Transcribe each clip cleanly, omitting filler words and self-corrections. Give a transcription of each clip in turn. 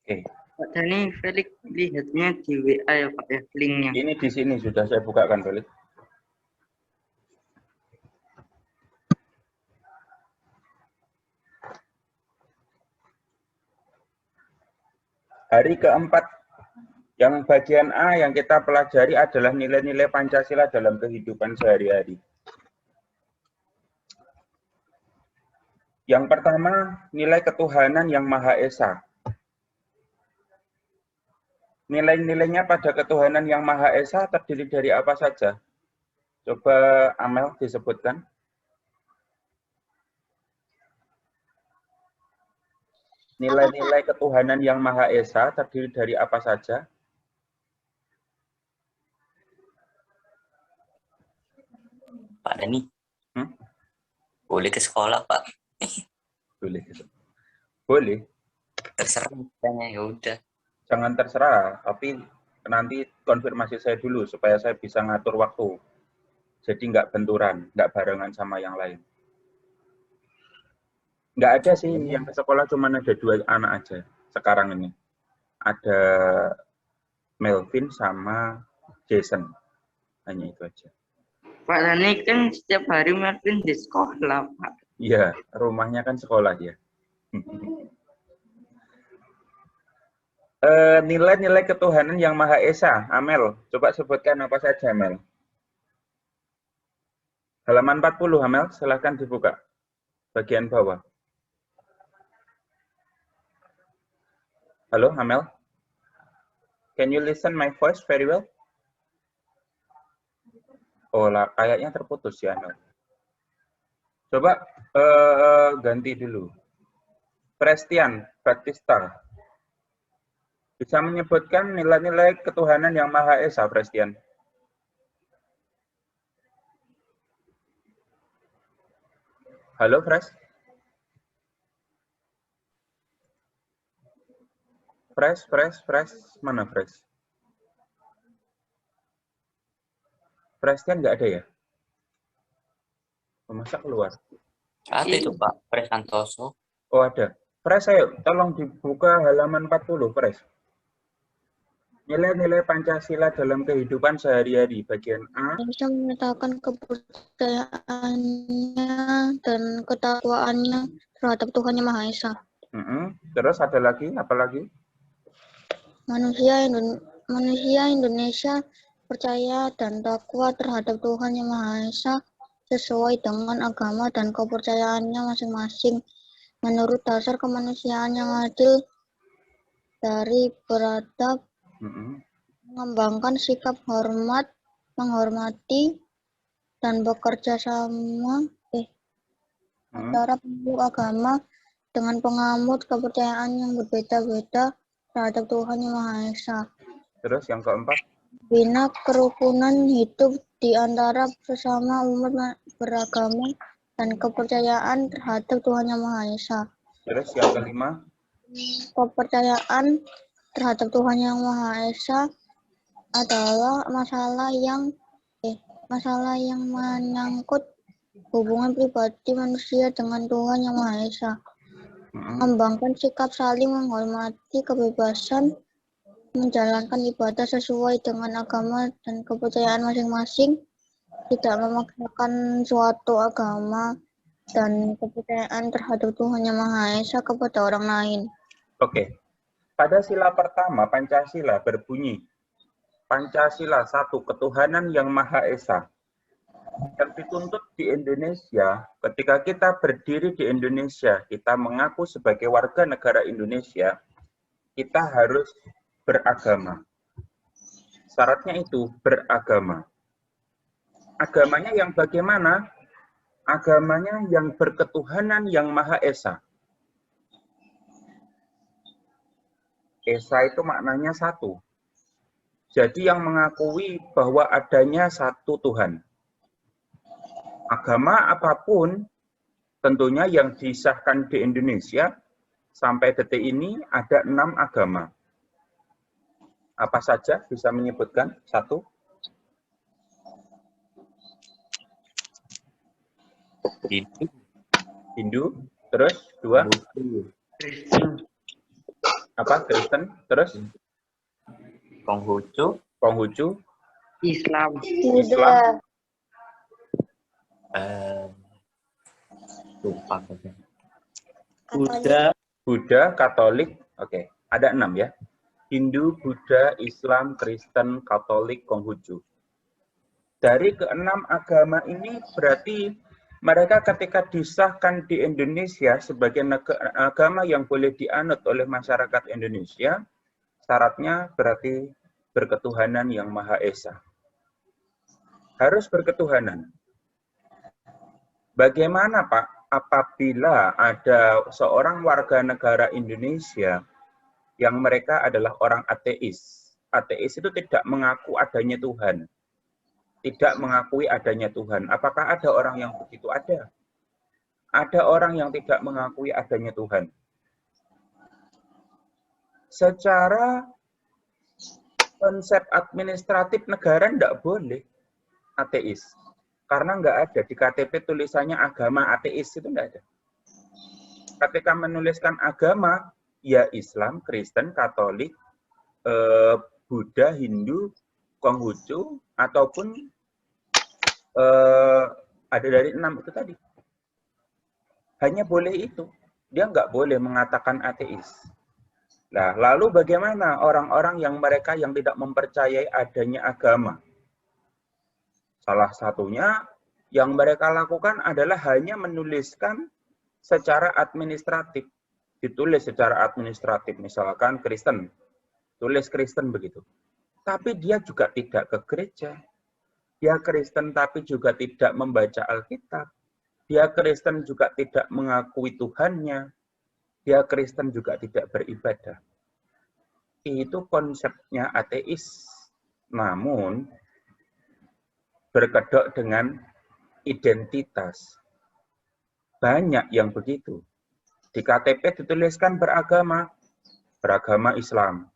Oke. Pak Dani, Felix lihatnya di WA ya Pak ya, linknya. Ini di sini sudah saya bukakan, Felix. Hari keempat, yang bagian A yang kita pelajari adalah nilai-nilai Pancasila dalam kehidupan sehari-hari. Yang pertama, nilai ketuhanan yang Maha Esa. Nilai-nilainya pada ketuhanan yang Maha Esa terdiri dari apa saja? Coba Amel disebutkan. Nilai-nilai ketuhanan yang Maha Esa terdiri dari apa saja? Pak Dani, Hmm? boleh ke sekolah Pak? Boleh. Boleh. Terserah misalnya, ya udah. Jangan terserah, tapi nanti konfirmasi saya dulu supaya saya bisa ngatur waktu. Jadi nggak benturan, nggak barengan sama yang lain. Nggak ada sih, yang ke sekolah cuma ada 2 anak aja sekarang ini. Ada Melvin sama Jason. Hanya itu aja. Pak Dani kan setiap hari Martin di sekolah Pak. Iya, rumahnya kan sekolah dia. Nilai-nilai ketuhanan yang Maha Esa. Amel, coba sebutkan apa saja, Amel. Halaman 40, Amel, silahkan dibuka. Bagian bawah. Halo, Amel? Can you listen my voice very well? Oh lah, kayaknya terputus ya, Amel. Coba ganti dulu. Prestian Baptista. Bisa menyebutkan nilai-nilai ketuhanan yang Maha Esa, Prestian? Halo, Fresh? Fresh. Mana Fresh? Prestian nggak ada ya? Masa keluar? Ada itu Pak, Pres Santoso. Oh, ada. Fresh, ayo, tolong dibuka halaman 40, Fresh. Nilai-nilai Pancasila dalam kehidupan sehari-hari, bagian A. Bisa menyatakan kepercayaannya dan ketakwaannya terhadap Tuhan Yang Maha Esa. Terus ada lagi, apa lagi? Manusia Indonesia percaya dan takwa terhadap Tuhan Yang Maha Esa sesuai dengan agama dan kepercayaannya masing-masing menurut dasar kemanusiaan yang adil dari beradab, mengembangkan sikap hormat, menghormati, dan bekerja sama antara pemeluk agama dengan pengamut kepercayaan yang berbeda-beda terhadap Tuhan Yang Maha Esa. Terus yang keempat? Bina kerukunan hidup di antara sesama umat beragama dan kepercayaan terhadap Tuhan Yang Maha Esa. Terus yang kelima? Kepercayaan terhadap Tuhan Yang Maha Esa adalah masalah yang menyangkut hubungan pribadi manusia dengan Tuhan Yang Maha Esa. Mengembangkan sikap saling menghormati kebebasan, menjalankan ibadah sesuai dengan agama dan kepercayaan masing-masing, tidak memaksakan suatu agama dan kepercayaan terhadap Tuhan Yang Maha Esa kepada orang lain. Oke. Pada sila pertama Pancasila berbunyi, Pancasila satu ketuhanan yang Maha Esa. Yang dituntut di Indonesia, ketika kita berdiri di Indonesia, kita mengaku sebagai warga negara Indonesia, kita harus beragama. Syaratnya itu beragama. Agamanya yang bagaimana? Agamanya yang berketuhanan yang Maha Esa. Esa itu maknanya satu. Jadi yang mengakui bahwa adanya satu Tuhan. Agama apapun, tentunya yang disahkan di Indonesia, sampai detik ini ada 6 agama. Apa saja bisa menyebutkan? 1. Hindu. Terus 2. Apa? Kristen, terus Konghucu, Konghucu, Islam. Buddha. lupa aku. Katolik. Buddha, Katolik. Oke, ada 6 ya. Hindu, Buddha, Islam, Kristen, Katolik, Konghucu. Dari ke-6 agama ini berarti mereka ketika disahkan di Indonesia sebagai agama yang boleh dianut oleh masyarakat Indonesia, syaratnya berarti berketuhanan yang Maha Esa. Harus berketuhanan. Bagaimana Pak apabila ada seorang warga negara Indonesia yang mereka adalah orang ateis? Ateis itu tidak mengaku adanya Tuhan. Tidak mengakui adanya Tuhan. Apakah ada orang yang begitu? Ada. Ada orang yang tidak mengakui adanya Tuhan. Secara konsep administratif negara tidak boleh ateis. Karena nggak ada. Di KTP tulisannya agama ateis, itu nggak ada. Ketika menuliskan agama, ya Islam, Kristen, Katolik, Buddha, Hindu, Konghucu, ataupun ada dari 6 itu tadi. Hanya boleh itu. Dia nggak boleh mengatakan ateis. Nah, lalu bagaimana orang-orang yang mereka yang tidak mempercayai adanya agama? Salah satunya yang mereka lakukan adalah hanya menuliskan secara administratif. Ditulis secara administratif, misalkan Kristen. Tulis Kristen begitu. Tapi dia juga tidak ke gereja. Dia Kristen tapi juga tidak membaca Alkitab. Dia Kristen juga tidak mengakui Tuhannya. Dia Kristen juga tidak beribadah. Itu konsepnya ateis. Namun, berkedok dengan identitas. Banyak yang begitu. Di KTP dituliskan beragama Islam.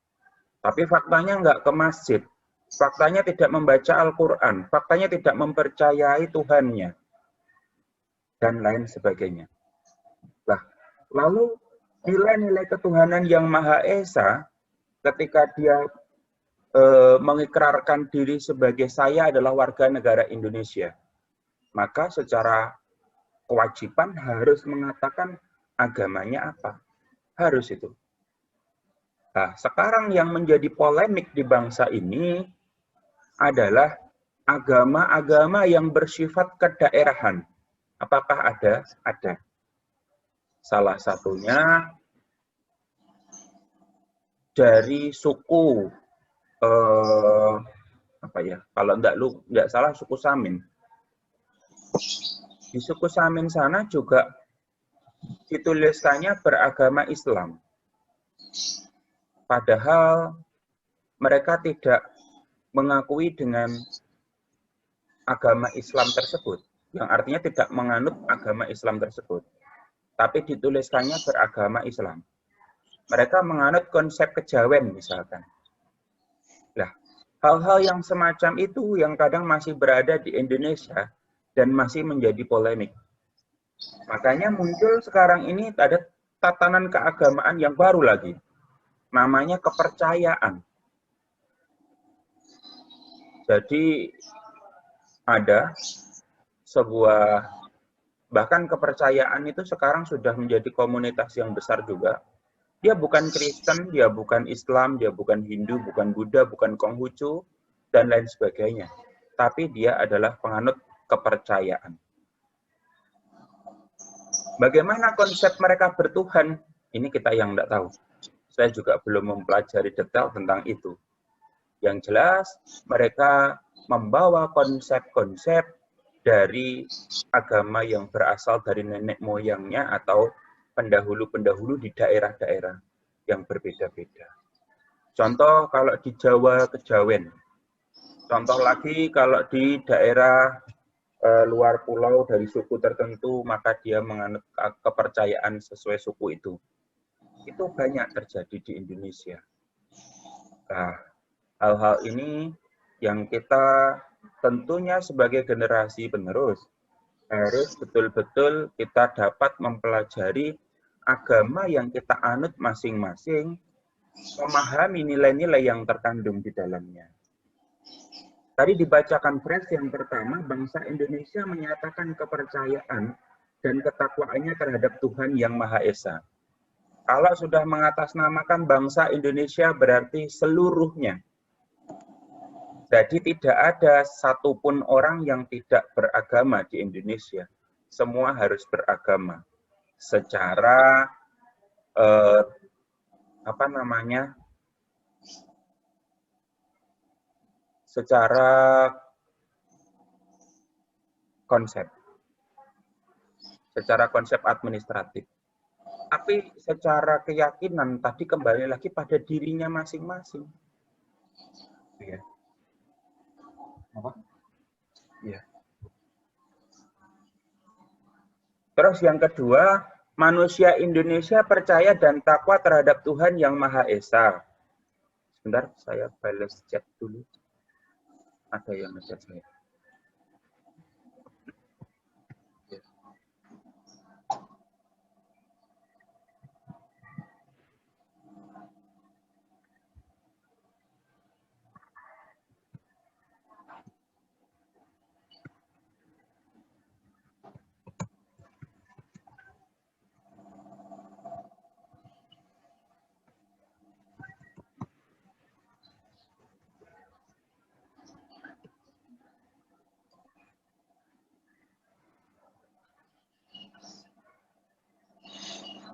Tapi faktanya nggak ke masjid. Faktanya tidak membaca Al-Quran. Faktanya tidak mempercayai Tuhannya. Dan lain sebagainya. Nah, lalu nilai-nilai ketuhanan yang Maha Esa, ketika dia mengikrarkan diri sebagai saya adalah warga negara Indonesia, maka secara kewajiban harus mengatakan agamanya apa. Harus itu. Nah, sekarang yang menjadi polemik di bangsa ini adalah agama-agama yang bersifat kedaerahan. Apakah ada? Ada. Salah satunya dari suku kalau enggak salah suku Samin. Di suku Samin sana juga dituliskannya beragama Islam. Padahal mereka tidak mengakui dengan agama Islam tersebut, yang artinya tidak menganut agama Islam tersebut. Tapi dituliskannya beragama Islam. Mereka menganut konsep kejawen misalkan. Nah, hal-hal yang semacam itu yang kadang masih berada di Indonesia dan masih menjadi polemik. Makanya muncul sekarang ini ada tatanan keagamaan yang baru lagi. Namanya kepercayaan. Jadi ada sebuah, bahkan kepercayaan itu sekarang sudah menjadi komunitas yang besar juga. Dia bukan Kristen, dia bukan Islam, dia bukan Hindu, bukan Buddha, bukan Konghucu, dan lain sebagainya. Tapi dia adalah penganut kepercayaan. Bagaimana konsep mereka bertuhan? Ini kita yang tidak tahu. Saya juga belum mempelajari detail tentang itu. Yang jelas, mereka membawa konsep-konsep dari agama yang berasal dari nenek moyangnya atau pendahulu-pendahulu di daerah-daerah yang berbeda-beda. Contoh kalau di Jawa, kejawen. Contoh lagi kalau di daerah luar pulau dari suku tertentu, maka dia menganut kepercayaan sesuai suku itu. Itu banyak terjadi di Indonesia. Nah, hal-hal ini yang kita tentunya sebagai generasi penerus harus betul-betul kita dapat mempelajari agama yang kita anut masing-masing memahami nilai-nilai yang terkandung di dalamnya. Tadi dibacakan phrase yang pertama, bangsa Indonesia menyatakan kepercayaan dan ketakwaannya terhadap Tuhan Yang Maha Esa. Kalau sudah mengatasnamakan bangsa Indonesia berarti seluruhnya. Jadi tidak ada satupun orang yang tidak beragama di Indonesia. Semua harus beragama. Secara secara konsep administratif. Tapi secara keyakinan tadi kembali lagi pada dirinya masing-masing. Ya. Apa? Ya. Terus yang kedua, manusia Indonesia percaya dan takwa terhadap Tuhan Yang Maha Esa. Sebentar, saya balas chat dulu. Ada yang ngechat saya.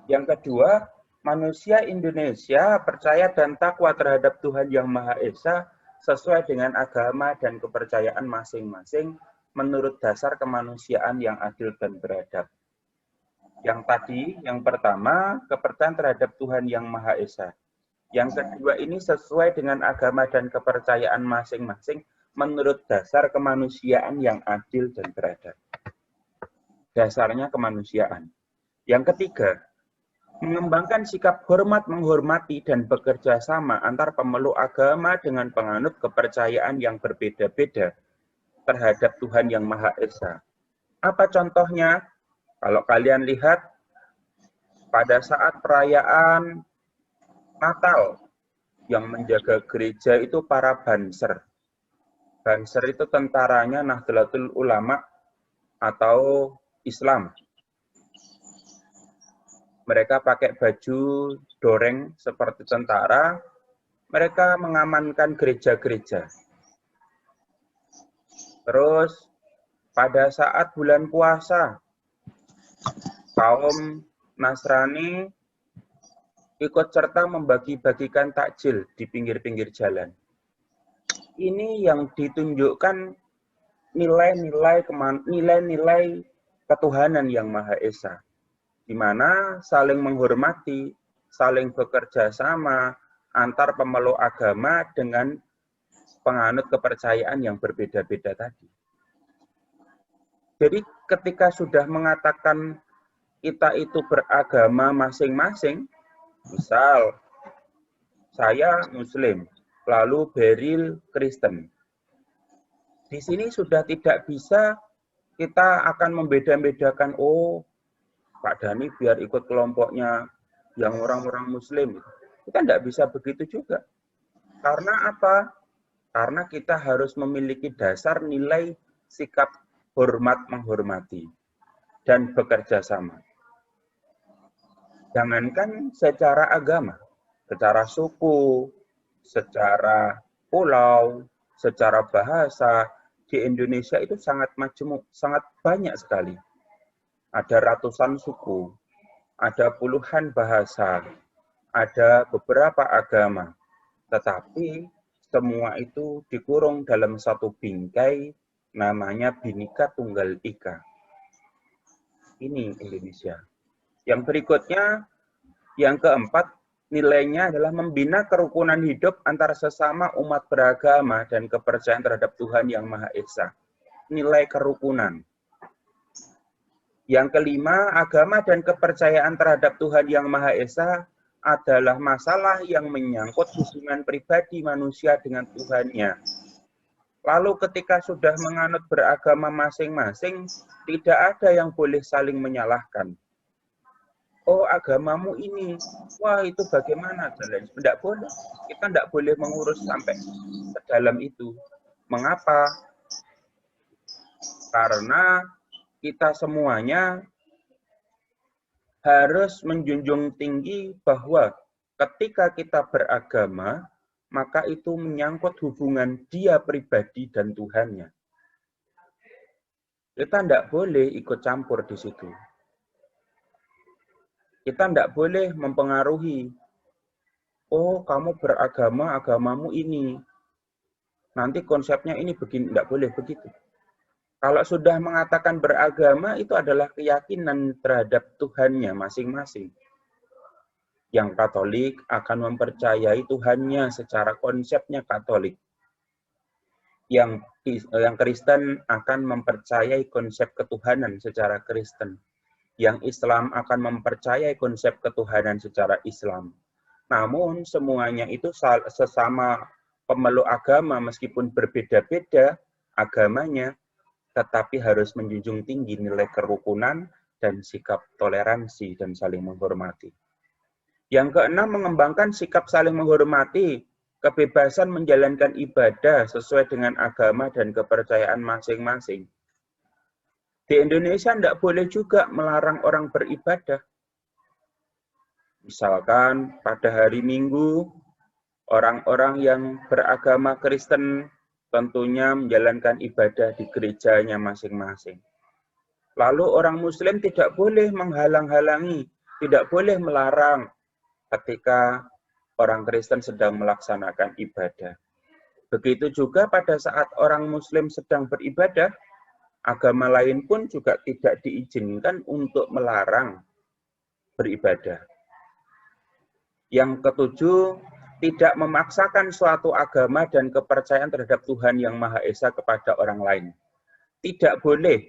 Yang kedua, manusia Indonesia percaya dan takwa terhadap Tuhan Yang Maha Esa sesuai dengan agama dan kepercayaan masing-masing menurut dasar kemanusiaan yang adil dan beradab. Yang tadi, yang pertama, kepercayaan terhadap Tuhan Yang Maha Esa. Yang kedua ini sesuai dengan agama dan kepercayaan masing-masing menurut dasar kemanusiaan yang adil dan beradab. Dasarnya kemanusiaan. Yang ketiga, mengembangkan sikap hormat, menghormati, dan bekerja sama antar pemeluk agama dengan penganut kepercayaan yang berbeda-beda terhadap Tuhan Yang Maha Esa. Apa contohnya? Kalau kalian lihat, pada saat perayaan Natal, yang menjaga gereja itu para banser. Banser itu tentaranya Nahdlatul Ulama atau Islam. Mereka pakai baju doreng seperti tentara, mereka mengamankan gereja-gereja. Terus pada saat bulan puasa, kaum Nasrani ikut serta membagi-bagikan takjil di pinggir-pinggir jalan. Ini yang ditunjukkan nilai-nilai ketuhanan Yang Maha Esa, di mana saling menghormati, saling bekerja sama antar pemeluk agama dengan penganut kepercayaan yang berbeda-beda tadi. Jadi ketika sudah mengatakan kita itu beragama masing-masing, misal saya Muslim, lalu Beril Kristen. Di sini sudah tidak bisa kita akan membeda-bedakan, oh Pak Dhani biar ikut kelompoknya yang orang-orang Muslim. Kita tidak bisa begitu juga. Karena apa? Karena kita harus memiliki dasar nilai sikap hormat menghormati dan bekerja sama. Jangankan secara agama, secara suku, secara pulau, secara bahasa, di Indonesia itu sangat majemuk, sangat banyak sekali. Ada ratusan suku, ada puluhan bahasa, ada beberapa agama. Tetapi semua itu dikurung dalam satu bingkai namanya Bhinneka Tunggal Ika. Ini Indonesia. Yang berikutnya, yang keempat, nilainya adalah membina kerukunan hidup antar sesama umat beragama dan kepercayaan terhadap Tuhan Yang Maha Esa. Nilai kerukunan. Yang kelima, agama dan kepercayaan terhadap Tuhan Yang Maha Esa adalah masalah yang menyangkut hubungan pribadi manusia dengan Tuhannya. Lalu ketika sudah menganut beragama masing-masing, tidak ada yang boleh saling menyalahkan. oh agamamu ini, wah itu bagaimana jalan? Tidak boleh. Kita tidak boleh mengurus sampai sedalam itu. Mengapa? Karena kita semuanya harus menjunjung tinggi bahwa ketika kita beragama, maka itu menyangkut hubungan dia pribadi dan Tuhannya. Kita tidak boleh ikut campur di situ. Kita tidak boleh mempengaruhi. Oh, kamu beragama, agamamu ini. Nanti konsepnya ini begini, tidak boleh begitu. Kalau sudah mengatakan beragama, itu adalah keyakinan terhadap Tuhannya masing-masing. Yang Katolik akan mempercayai Tuhannya secara konsepnya Katolik. Yang Kristen akan mempercayai konsep ketuhanan secara Kristen. Yang Islam akan mempercayai konsep ketuhanan secara Islam. Namun semuanya itu sesama pemeluk agama meskipun berbeda-beda agamanya, tetapi harus menjunjung tinggi nilai kerukunan dan sikap toleransi dan saling menghormati. Yang keenam, mengembangkan sikap saling menghormati, kebebasan menjalankan ibadah sesuai dengan agama dan kepercayaan masing-masing. Di Indonesia tidak boleh juga melarang orang beribadah. Misalkan pada hari Minggu, orang-orang yang beragama Kristen tentunya menjalankan ibadah di gerejanya masing-masing. Lalu orang Muslim tidak boleh menghalang-halangi, tidak boleh melarang ketika orang Kristen sedang melaksanakan ibadah. Begitu juga pada saat orang Muslim sedang beribadah, agama lain pun juga tidak diizinkan untuk melarang beribadah. Yang ketujuh, tidak memaksakan suatu agama dan kepercayaan terhadap Tuhan Yang Maha Esa kepada orang lain. Tidak boleh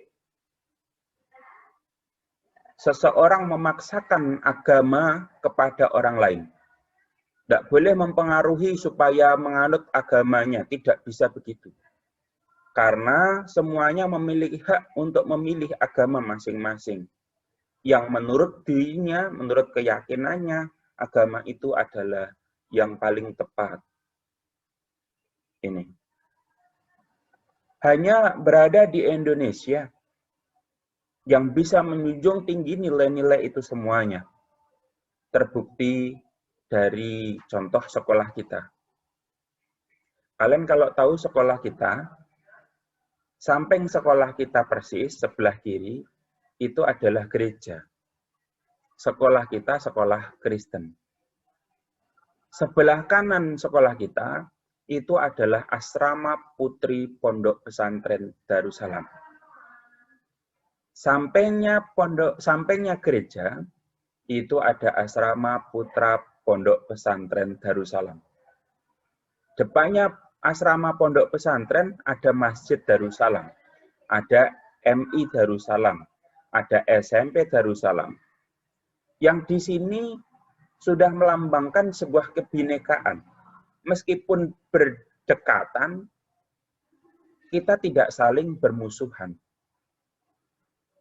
seseorang memaksakan agama kepada orang lain. Tidak boleh mempengaruhi supaya menganut agamanya. Tidak bisa begitu. Karena semuanya memiliki hak untuk memilih agama masing-masing. Yang menurut dirinya, menurut keyakinannya, agama itu adalah yang paling tepat. Ini. Hanya berada di Indonesia yang bisa menjunjung tinggi nilai-nilai itu semuanya. Terbukti dari contoh sekolah kita. Kalian kalau tahu sekolah kita, samping sekolah kita persis, sebelah kiri, itu adalah gereja. Sekolah kita sekolah Kristen. Sebelah kanan sekolah kita, itu adalah asrama putri pondok pesantren Darussalam. Sampingnya gereja, itu ada asrama putra pondok pesantren Darussalam. Depannya asrama pondok pesantren ada Masjid Darussalam, ada MI Darussalam, ada SMP Darussalam. Yang di sini sudah melambangkan sebuah kebinekaan. Meskipun berdekatan, kita tidak saling bermusuhan.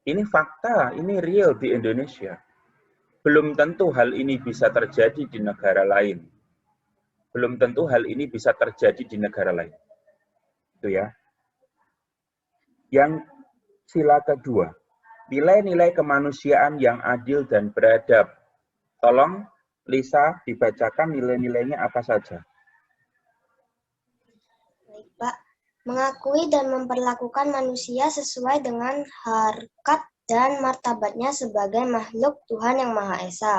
Ini fakta, ini real di Indonesia. Belum tentu hal ini bisa terjadi di negara lain. Belum tentu hal ini bisa terjadi di negara lain. Itu ya. Yang sila kedua, nilai-nilai kemanusiaan yang adil dan beradab. Tolong Lisa dibacakan nilai-nilainya apa saja. Baik, Pak. Mengakui dan memperlakukan manusia sesuai dengan harkat dan martabatnya sebagai makhluk Tuhan Yang Maha Esa.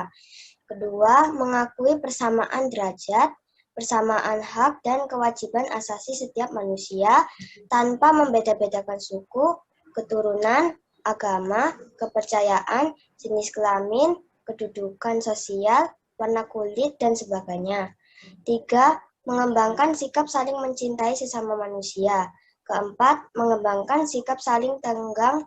Kedua, mengakui persamaan derajat, persamaan hak dan kewajiban asasi setiap manusia tanpa membeda-bedakan suku, keturunan, agama, kepercayaan, jenis kelamin, kedudukan sosial, warna kulit, dan sebagainya. 3. Mengembangkan sikap saling mencintai sesama manusia. Keempat, mengembangkan sikap saling tenggang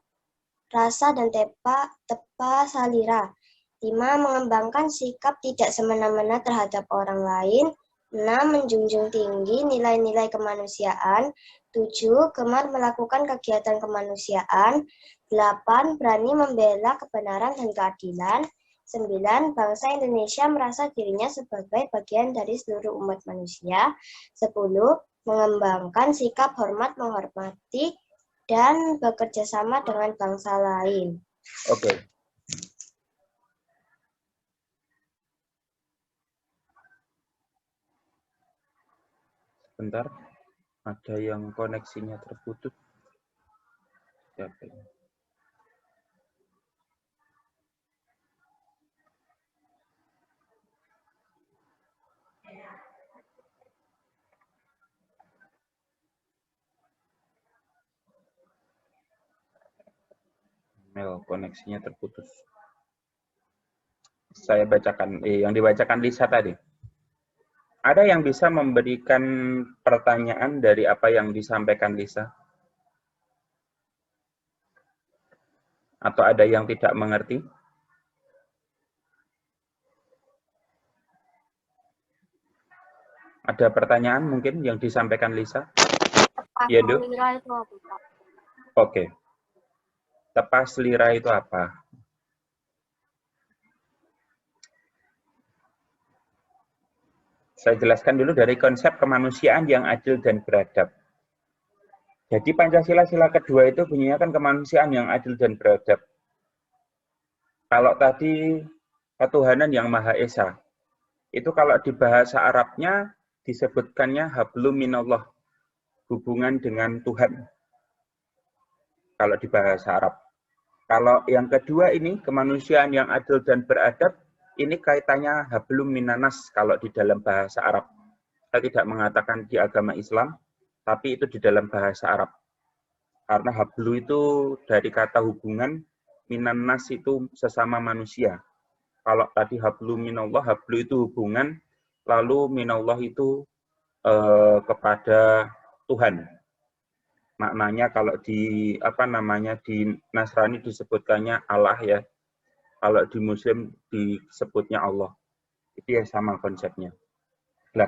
rasa dan tepa salira. 5. Mengembangkan sikap tidak semena-mena terhadap orang lain. 6. Menjunjung tinggi nilai-nilai kemanusiaan. 7. Gemar melakukan kegiatan kemanusiaan. 8. Berani membela kebenaran dan keadilan. 9. Bangsa Indonesia merasa dirinya sebagai bagian dari seluruh umat manusia. 10. Mengembangkan sikap hormat menghormati dan bekerja sama dengan bangsa lain. Oke. Bentar, ada yang koneksinya terputus. Siapa ini? Koneksinya terputus. Saya bacakan, yang dibacakan Lisa tadi. Ada yang bisa memberikan pertanyaan dari apa yang disampaikan Lisa? Atau ada yang tidak mengerti? Ada pertanyaan mungkin yang disampaikan Lisa? Ya, Dok. Oke. Tepas lira itu apa? Saya jelaskan dulu dari konsep kemanusiaan yang adil dan beradab. Jadi Pancasila sila kedua itu bunyinya kan kemanusiaan yang adil dan beradab. Kalau tadi ketuhanan yang Maha Esa, itu kalau di bahasa Arabnya disebutkannya hablum minallah, hubungan dengan Tuhan. Kalau di bahasa Arab. Kalau yang kedua ini, kemanusiaan yang adil dan beradab, ini kaitannya hablum minanas kalau di dalam bahasa Arab. Saya tidak mengatakan di agama Islam, tapi itu di dalam bahasa Arab. Karena hablu itu dari kata hubungan, minanas itu sesama manusia. Kalau tadi hablu minallah, hablu itu hubungan, lalu minallah itu kepada Tuhan. Maknanya kalau di di Nasrani disebutkannya Allah ya. Kalau di Muslim disebutnya Allah. Itu ya sama konsepnya. Nah,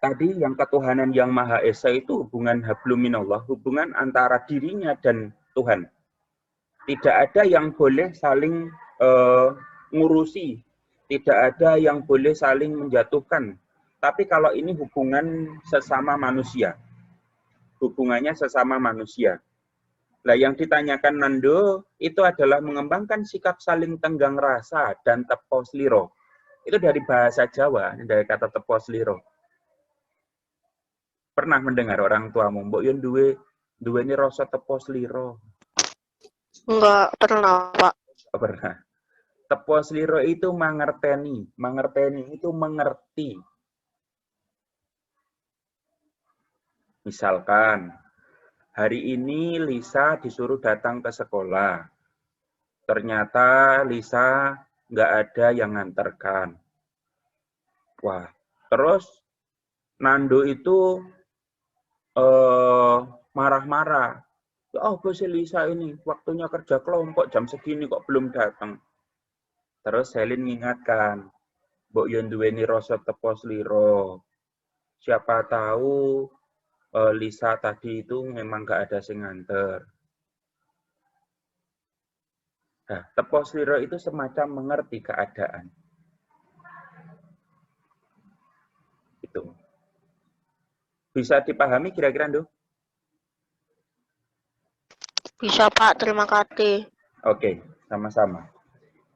tadi yang ketuhanan yang Maha Esa itu hubungan hablum minallah, hubungan antara dirinya dan Tuhan. Tidak ada yang boleh saling ngurusi. Tidak ada yang boleh saling menjatuhkan. Tapi kalau ini hubungan sesama manusia. Hubungannya sesama manusia. Nah, yang ditanyakan Nando itu adalah mengembangkan sikap saling tenggang rasa dan tepos liro. Itu dari bahasa Jawa, dari kata tepos liro. Pernah mendengar orang tuamu, mbok yen duwe ini rasa tepos liro? Enggak pernah, Pak. Pernah. Tepos liro itu mangerteni. Mangerteni itu mengerti. Misalkan, hari ini Lisa disuruh datang ke sekolah. Ternyata Lisa nggak ada yang nganterkan. Wah, terus Nando itu marah-marah. Oh, bos Lisa ini waktunya kerja kelompok jam segini kok belum datang. Terus Selin mengingatkan, mbok yen duweni rasa tepos liro. Siapa tahu Lisa tadi itu memang nggak ada sing nganter. Nah, tepos liro itu semacam mengerti keadaan. Itu. Bisa dipahami kira-kira, Nduk? Bisa, Pak. Terima kasih. Oke, sama-sama.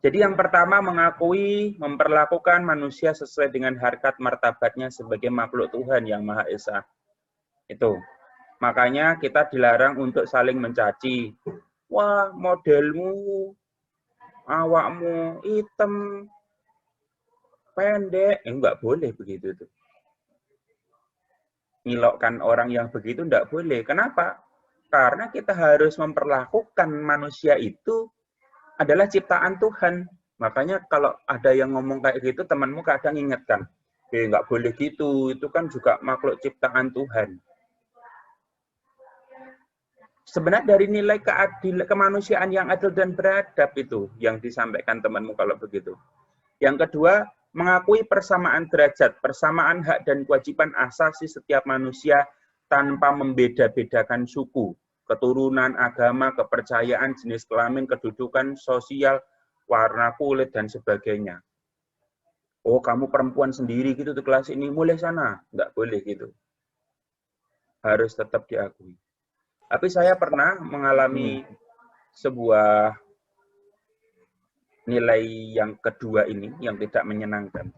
Jadi yang pertama mengakui, memperlakukan manusia sesuai dengan harkat martabatnya sebagai makhluk Tuhan yang Maha Esa. Itu. Makanya kita dilarang untuk saling mencaci. Wah, modelmu, awakmu hitam, pendek. Enggak boleh begitu tuh. Ngilokkan orang yang begitu enggak boleh. Kenapa? Karena kita harus memperlakukan manusia itu adalah ciptaan Tuhan. Makanya kalau ada yang ngomong kayak gitu, temanmu kadang ingatkan. Enggak boleh gitu, itu kan juga makhluk ciptaan Tuhan. Sebenarnya dari nilai kemanusiaan yang adil dan beradab itu yang disampaikan temanmu kalau begitu. Yang kedua, mengakui persamaan derajat, persamaan hak dan kewajiban asasi setiap manusia tanpa membeda-bedakan suku, keturunan, agama, kepercayaan, jenis kelamin, kedudukan, sosial, warna kulit, dan sebagainya. Oh, kamu perempuan sendiri gitu tuh kelas ini, mulai sana. Nggak boleh gitu. Harus tetap diakui. Tapi saya pernah mengalami sebuah nilai yang kedua ini, yang tidak menyenangkan.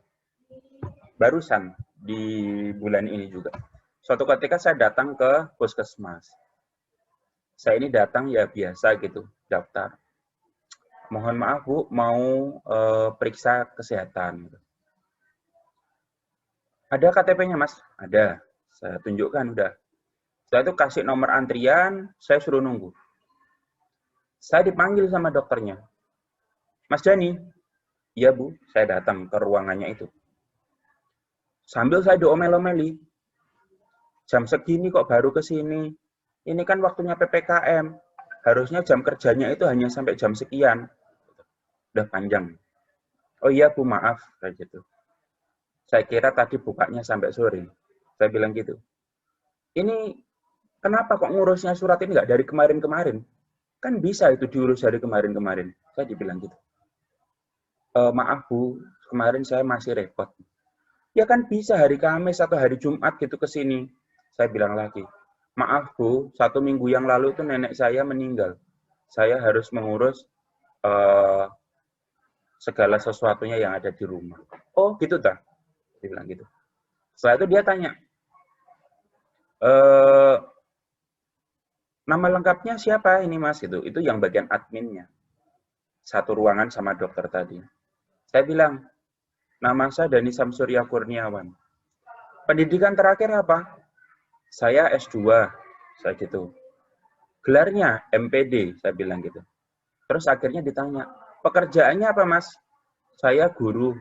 Barusan, di bulan ini juga. Suatu ketika saya datang ke puskesmas. Saya ini datang ya biasa gitu, daftar. Mohon maaf Bu, mau periksa kesehatan. Ada KTP-nya Mas? Ada. Saya tunjukkan udah. Setelah itu kasih nomor antrian, saya suruh nunggu. Saya dipanggil sama dokternya. Mas Dani? Iya Bu, saya datang ke ruangannya itu. Sambil saya diomel-omeli. Jam segini kok baru ke sini? Ini kan waktunya PPKM. Harusnya jam kerjanya itu hanya sampai jam sekian. Udah panjang. Oh iya Bu, maaf. Kayak gitu. Saya kira tadi bukanya sampai sore. Saya bilang gitu. Ini kenapa kok ngurusnya surat ini nggak dari kemarin-kemarin? Kan bisa itu diurus dari kemarin-kemarin. Saya dibilang gitu. Maaf Bu, kemarin saya masih repot. Ya kan bisa hari Kamis atau hari Jumat gitu ke sini. Saya bilang lagi, maaf Bu, 1 minggu yang lalu itu nenek saya meninggal. Saya harus mengurus segala sesuatunya yang ada di rumah. Oh gitu tak? Dia bilang gitu. Setelah itu dia tanya, nama lengkapnya siapa ini Mas? Itu yang bagian adminnya. Satu ruangan sama dokter tadi. Saya bilang, nama saya Dani Samsurya Kurniawan. Pendidikan terakhir apa? Saya S2, saya gitu. Gelarnya MPD, saya bilang gitu. Terus akhirnya ditanya, pekerjaannya apa Mas? Saya guru.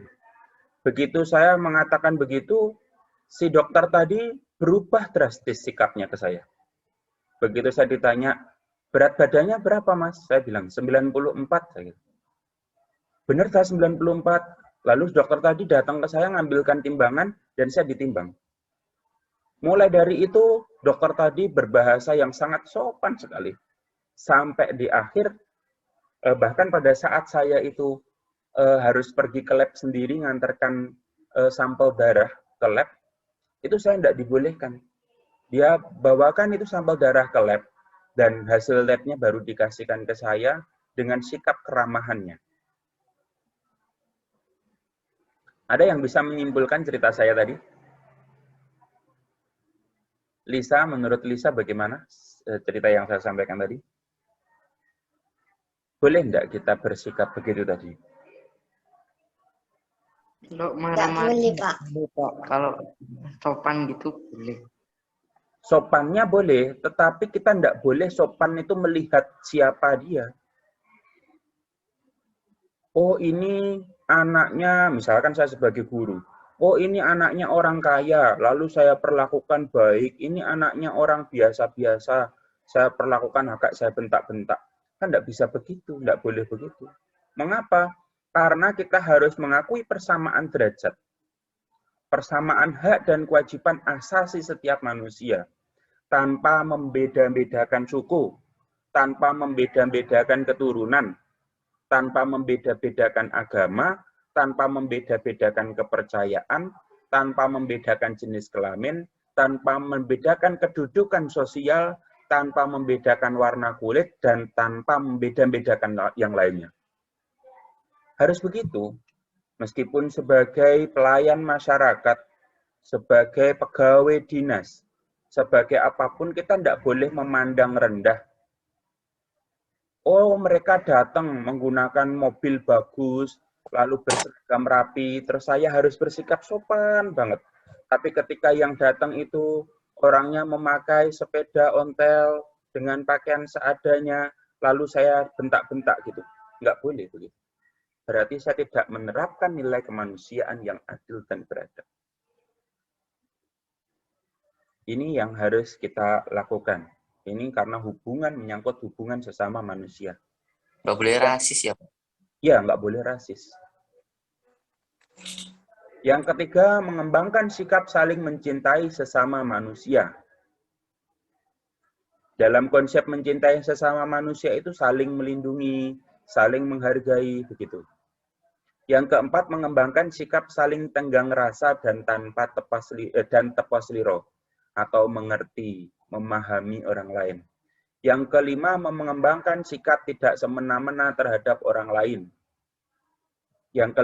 Begitu saya mengatakan begitu, si dokter tadi berubah drastis sikapnya ke saya. Begitu saya ditanya, berat badannya berapa Mas? Saya bilang 94. Saya gitu. Benar saya 94. Lalu dokter tadi datang ke saya ngambilkan timbangan dan saya ditimbang. Mulai dari itu, dokter tadi berbahasa yang sangat sopan sekali. Sampai di akhir, bahkan pada saat saya itu harus pergi ke lab sendiri, ngantarkan sampel darah ke lab, itu saya tidak dibolehkan. Dia bawakan itu sampel darah ke lab, dan hasil labnya baru dikasihkan ke saya dengan sikap keramahannya. Ada yang bisa menyimpulkan cerita saya tadi? Lisa, menurut Lisa bagaimana cerita yang saya sampaikan tadi? Boleh enggak kita bersikap begitu tadi? Kalau Nggak marah-marah boleh, Pak. kalau sopan gitu boleh. Sopannya boleh, tetapi kita enggak boleh sopan itu melihat siapa dia. Oh ini anaknya, misalkan saya sebagai guru. Oh ini anaknya orang kaya, lalu saya perlakukan baik. Ini anaknya orang biasa-biasa, saya perlakukan agak saya bentak-bentak. Kan enggak bisa begitu, enggak boleh begitu. Mengapa? Karena kita harus mengakui persamaan derajat. Persamaan hak dan kewajiban asasi setiap manusia. Tanpa membeda-bedakan suku, tanpa membeda-bedakan keturunan, tanpa membeda-bedakan agama, tanpa membeda-bedakan kepercayaan, tanpa membedakan jenis kelamin, tanpa membedakan kedudukan sosial, tanpa membedakan warna kulit, dan tanpa membeda-bedakan yang lainnya. Harus begitu, meskipun sebagai pelayan masyarakat, sebagai pegawai dinas, sebagai apapun kita tidak boleh memandang rendah. Oh, mereka datang menggunakan mobil bagus, lalu berseragam rapi, terus saya harus bersikap sopan banget. Tapi ketika yang datang itu orangnya memakai sepeda ontel dengan pakaian seadanya, lalu saya bentak-bentak gitu. Nggak boleh begitu. Berarti saya tidak menerapkan nilai kemanusiaan yang adil dan beradab. Ini yang harus kita lakukan. Ini karena hubungan, menyangkut hubungan sesama manusia. Nggak boleh rasis ya, Pak? Ya, nggak boleh rasis. Yang ketiga, mengembangkan sikap saling mencintai sesama manusia. Dalam konsep mencintai sesama manusia itu saling melindungi, saling menghargai, begitu. Yang keempat, mengembangkan sikap saling tenggang rasa dan tanpa tepas liro atau mengerti, memahami orang lain. Yang kelima, mengembangkan sikap tidak semena-mena terhadap orang lain. Yang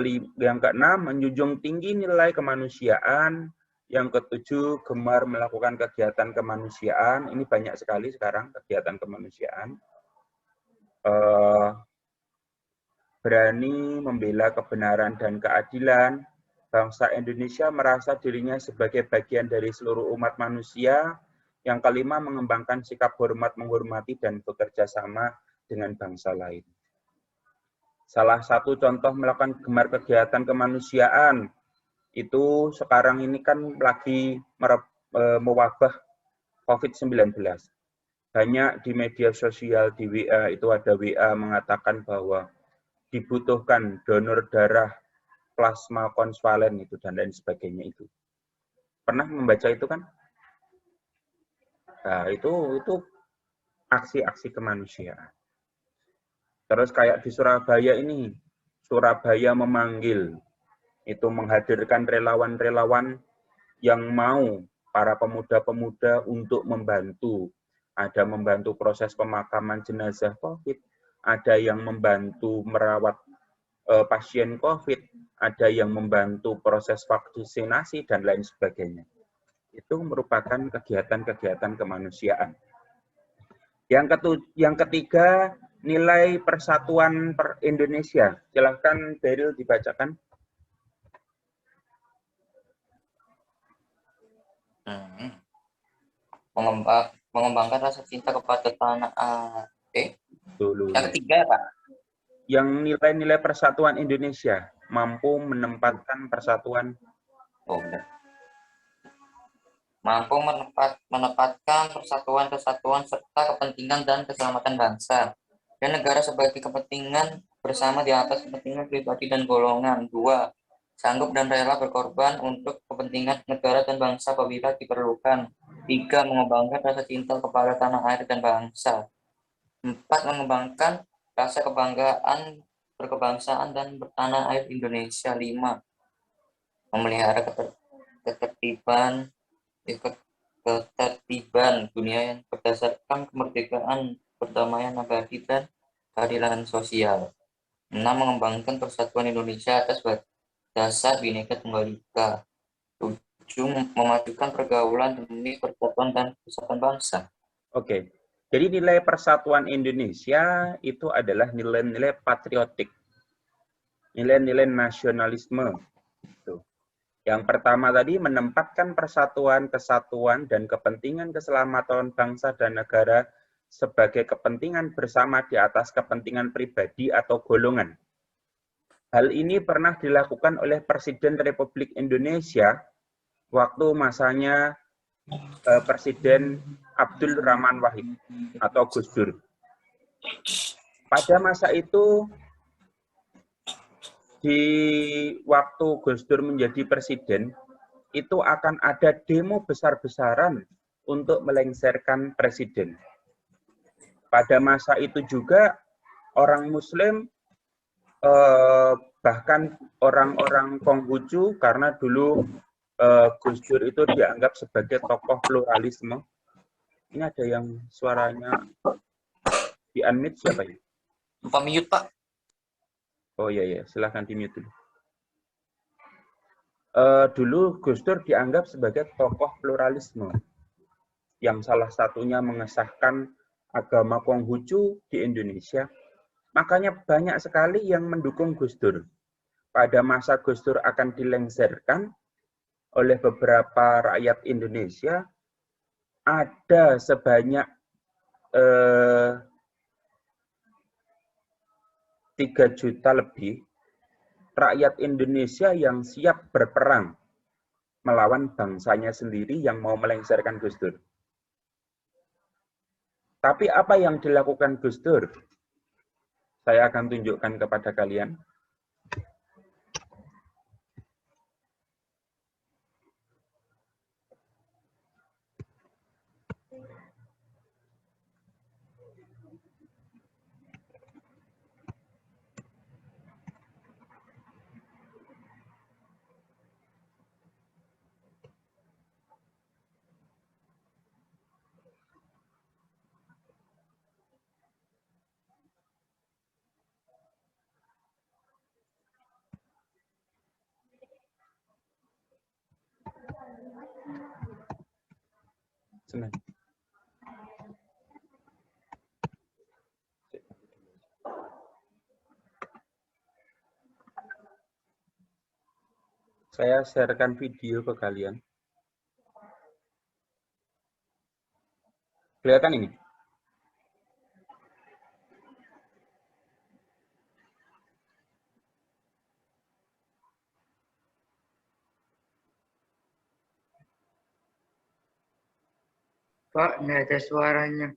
keenam, menjunjung tinggi nilai kemanusiaan. Yang ketujuh, gemar melakukan kegiatan kemanusiaan. Ini banyak sekali sekarang kegiatan kemanusiaan. Berani membela kebenaran dan keadilan. Bangsa Indonesia merasa dirinya sebagai bagian dari seluruh umat manusia. Yang kelima, mengembangkan sikap hormat, menghormati, dan bekerja sama dengan bangsa lain. Salah satu contoh melakukan gemar kegiatan kemanusiaan, itu sekarang ini kan lagi mewabah COVID-19. Banyak di media sosial, di WA, itu ada WA mengatakan bahwa dibutuhkan donor darah, plasma konvalen itu dan lain sebagainya itu. Pernah membaca itu kan? Nah, itu aksi-aksi kemanusiaan. Terus kayak di Surabaya ini, Surabaya memanggil, itu menghadirkan relawan-relawan yang mau para pemuda-pemuda untuk membantu. Ada membantu proses pemakaman jenazah COVID, ada yang membantu merawat pasien COVID, ada yang membantu proses vaksinasi, dan lain sebagainya. Itu merupakan kegiatan-kegiatan kemanusiaan. Yang ketiga, nilai persatuan Indonesia. Silahkan Daryl dibacakan. Mengembangkan rasa cinta kepada tanah air. Yang ketiga ya, Pak? Yang nilai-nilai persatuan Indonesia, mampu menempatkan persatuan. Mampu menempatkan persatuan-kesatuan serta kepentingan dan keselamatan bangsa dan negara sebagai kepentingan bersama di atas kepentingan pribadi dan golongan. 2. Sanggup dan rela berkorban untuk kepentingan negara dan bangsa apabila diperlukan. 3. Mengembangkan rasa cinta kepada tanah air dan bangsa. 4. Mengembangkan rasa kebanggaan berkebangsaan dan bertanah air Indonesia. 5. Memelihara ketertiban dunia yang berdasarkan kemerdekaan, perdamaian abadi, dan keadilan sosial. 6. Mengembangkan persatuan Indonesia atas dasar Bhinneka Tunggal Ika. 7. Memajukan pergaulan demi persatuan dan kesatuan bangsa. Oke, jadi nilai persatuan Indonesia itu adalah nilai-nilai patriotik, nilai-nilai nasionalisme. Yang pertama tadi, menempatkan persatuan, kesatuan, dan kepentingan keselamatan bangsa dan negara sebagai kepentingan bersama di atas kepentingan pribadi atau golongan. Hal ini pernah dilakukan oleh Presiden Republik Indonesia waktu masanya Presiden Abdul Rahman Wahid atau Gus Dur. Pada masa itu, di waktu Gus Dur menjadi presiden, itu akan ada demo besar-besaran untuk melengsarkan presiden. Pada masa itu juga orang Muslim, bahkan orang-orang Konghucu, karena dulu Gus Dur itu dianggap sebagai tokoh pluralisme. Ini ada yang suaranya di-unmute siapa ya? Lupa mute, Pak. Oh iya, silahkan di-mute dulu. Dulu Gus Dur dianggap sebagai tokoh pluralisme, yang salah satunya mengesahkan agama Konghucu di Indonesia. Makanya banyak sekali yang mendukung Gus Dur. Pada masa Gus Dur akan dilengsarkan oleh beberapa rakyat Indonesia, ada sebanyak 3 juta lebih rakyat Indonesia yang siap berperang melawan bangsanya sendiri yang mau melengsarkan Gus Dur. Tapi apa yang dilakukan Gus Dur? Saya akan tunjukkan kepada kalian. Senin. Saya sharekan video ke kalian. Kelihatan ini? Pak, nggak ada suaranya.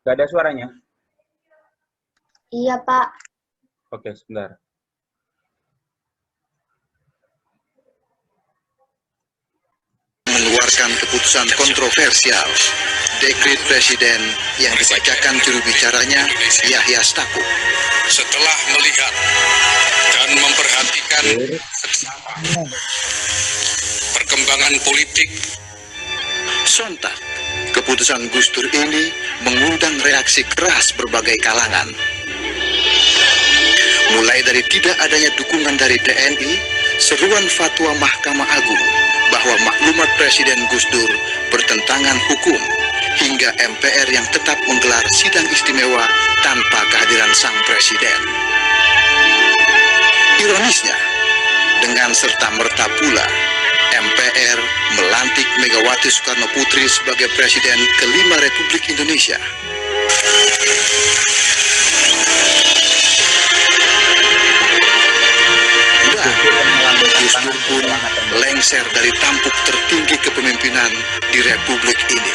Nggak ada suaranya? Iya, Pak. Oke, sebentar. Mengeluarkan keputusan kontroversial, dekret presiden yang dibacakan juru bicaranya Yahya Stakuf. Setelah melihat dan memperhatikan perkembangan politik, sontak keputusan Gus Dur ini mengundang reaksi keras berbagai kalangan. Mulai dari tidak adanya dukungan dari TNI, seruan fatwa Mahkamah Agung bahwa maklumat Presiden Gus Dur bertentangan hukum, hingga MPR yang tetap menggelar sidang istimewa tanpa kehadiran sang presiden. Ironisnya, dengan serta-merta pula, MPR melantik Megawati Soekarno Putri sebagai Presiden kelima Republik Indonesia. Gus Dur pun lengser dari tampuk tertinggi kepemimpinan di Republik ini.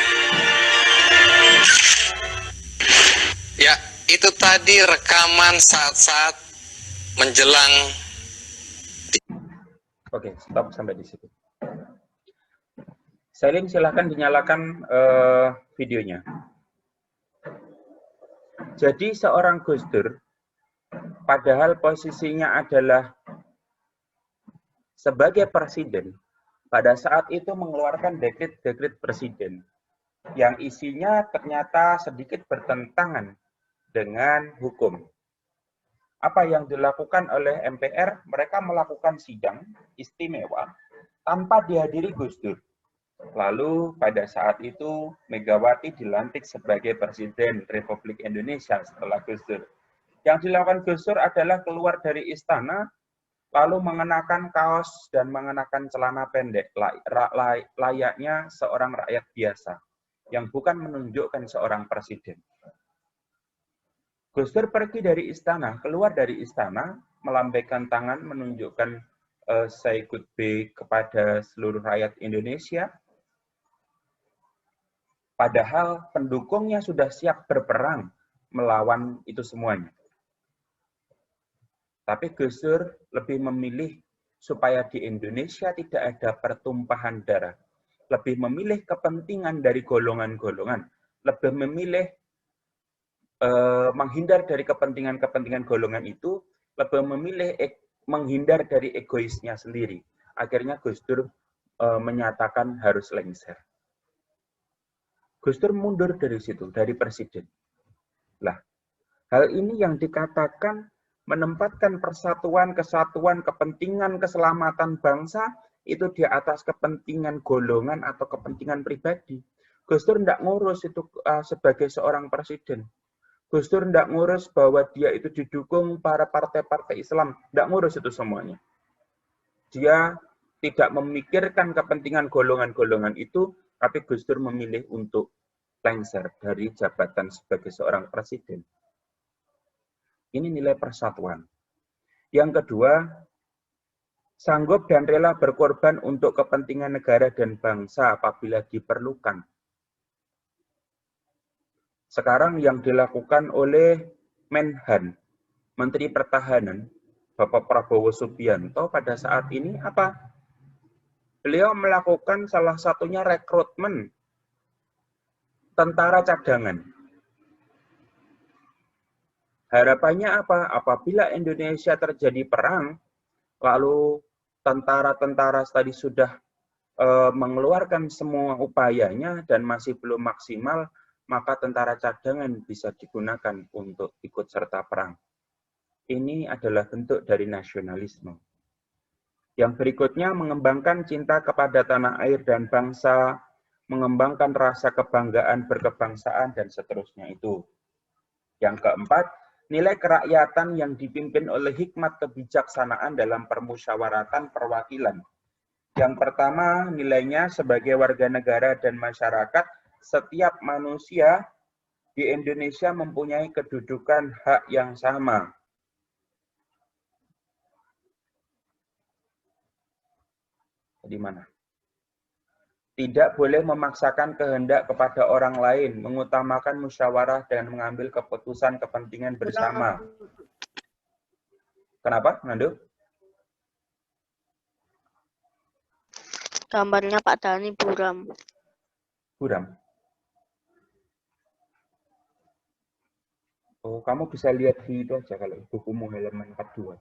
ya itu tadi rekaman saat-saat menjelang. Oke, stop sampai di situ. Selin, silahkan dinyalakan videonya. Jadi seorang Gus Dur, padahal posisinya adalah sebagai presiden, pada saat itu mengeluarkan dekret presiden yang isinya ternyata sedikit bertentangan dengan hukum. Apa yang dilakukan oleh MPR? Mereka melakukan sidang istimewa tanpa dihadiri Gus Dur. Lalu pada saat itu Megawati dilantik sebagai Presiden Republik Indonesia setelah Gus Dur. Yang dilakukan Gus Dur adalah keluar dari istana, lalu mengenakan kaos dan mengenakan celana pendek layaknya seorang rakyat biasa yang bukan menunjukkan seorang presiden. Gus Dur pergi dari istana, keluar dari istana, melambaikan tangan menunjukkan say goodbye kepada seluruh rakyat Indonesia. Padahal pendukungnya sudah siap berperang melawan itu semuanya. Tapi Gus Dur lebih memilih supaya di Indonesia tidak ada pertumpahan darah. Lebih memilih kepentingan dari golongan-golongan. Lebih memilih menghindar dari kepentingan-kepentingan golongan itu. Lebih memilih menghindar dari egoisnya sendiri. Akhirnya Gus Dur menyatakan harus lengser. Gus Dur mundur dari situ, dari presiden. Lah, hal ini yang dikatakan menempatkan persatuan, kesatuan, kepentingan, keselamatan bangsa itu di atas kepentingan golongan atau kepentingan pribadi. Gus Dur tidak ngurus itu sebagai seorang presiden. Gus Dur tidak ngurus bahwa dia itu didukung para partai-partai Islam. Tidak ngurus itu semuanya. Dia tidak memikirkan kepentingan golongan-golongan itu, tapi Gus Dur memilih untuk lengser dari jabatan sebagai seorang presiden. Ini nilai persatuan. Yang kedua, sanggup dan rela berkorban untuk kepentingan negara dan bangsa apabila diperlukan. Sekarang yang dilakukan oleh Menhan, Menteri Pertahanan, Bapak Prabowo Subianto pada saat ini apa? Beliau melakukan salah satunya rekrutmen tentara cadangan. Harapannya apa? Apabila Indonesia terjadi perang, lalu tentara-tentara tadi sudah mengeluarkan semua upayanya dan masih belum maksimal, maka tentara cadangan bisa digunakan untuk ikut serta perang. Ini adalah bentuk dari nasionalisme. Yang berikutnya, mengembangkan cinta kepada tanah air dan bangsa mengembangkan rasa kebanggaan berkebangsaan, dan seterusnya itu. Yang keempat, nilai kerakyatan yang dipimpin oleh hikmat kebijaksanaan dalam permusyawaratan perwakilan. Yang pertama, nilainya sebagai warga negara dan masyarakat, setiap manusia di Indonesia mempunyai kedudukan hak yang sama. Di mana? Tidak boleh memaksakan kehendak kepada orang lain, mengutamakan musyawarah dan mengambil keputusan kepentingan bersama. Kenapa, Nando? Gambarnya Pak Dhani buram. Buram. Oh, kamu bisa lihat di itu aja kalau bukumu halaman 42.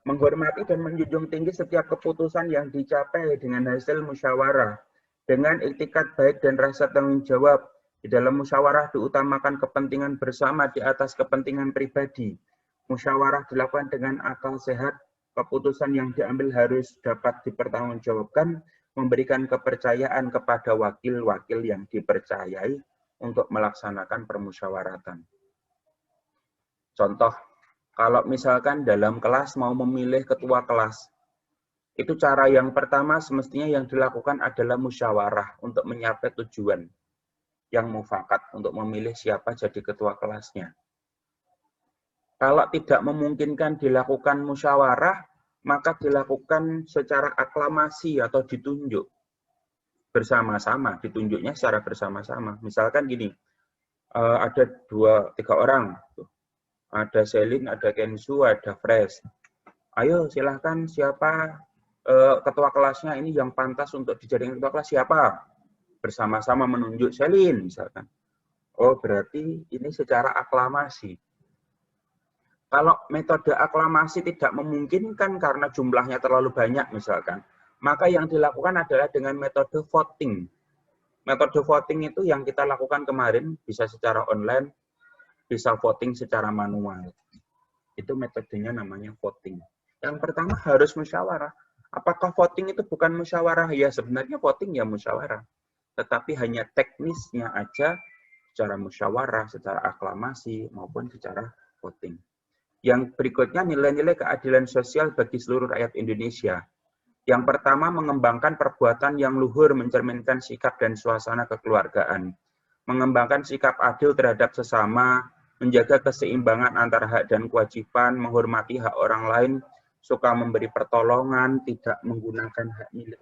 Menghormati dan menjunjung tinggi setiap keputusan yang dicapai dengan hasil musyawarah. Dengan iktikat baik dan rasa tanggung jawab, di dalam musyawarah diutamakan kepentingan bersama di atas kepentingan pribadi. Musyawarah dilakukan dengan akal sehat, keputusan yang diambil harus dapat dipertanggungjawabkan, memberikan kepercayaan kepada wakil-wakil yang dipercayai untuk melaksanakan permusyawaratan. Contoh, kalau misalkan dalam kelas mau memilih ketua kelas, itu cara yang pertama semestinya yang dilakukan adalah musyawarah untuk mencapai tujuan yang mufakat untuk memilih siapa jadi ketua kelasnya. Kalau tidak memungkinkan dilakukan musyawarah, maka dilakukan secara aklamasi atau ditunjuk bersama-sama, ditunjuknya secara bersama-sama. Misalkan gini, ada 2-3 orang, ada Selin, ada Kensu, ada Fresh. Ayo silahkan siapa ketua kelasnya ini yang pantas untuk dijadikan ketua kelas siapa? Bersama-sama menunjuk Selin misalkan. Oh berarti ini secara aklamasi. Kalau metode aklamasi tidak memungkinkan karena jumlahnya terlalu banyak misalkan, maka yang dilakukan adalah dengan metode voting. Metode voting itu yang kita lakukan kemarin bisa secara online, bisa voting secara manual. Itu metodenya namanya voting. Yang pertama harus musyawarah. Apakah voting itu bukan musyawarah? Ya sebenarnya voting ya musyawarah. Tetapi hanya teknisnya aja secara musyawarah, secara aklamasi, maupun secara voting. Yang berikutnya nilai-nilai keadilan sosial bagi seluruh rakyat Indonesia. Yang pertama mengembangkan perbuatan yang luhur mencerminkan sikap dan suasana kekeluargaan. Mengembangkan sikap adil terhadap sesama, menjaga keseimbangan antara hak dan kewajiban, menghormati hak orang lain, suka memberi pertolongan, tidak menggunakan hak milik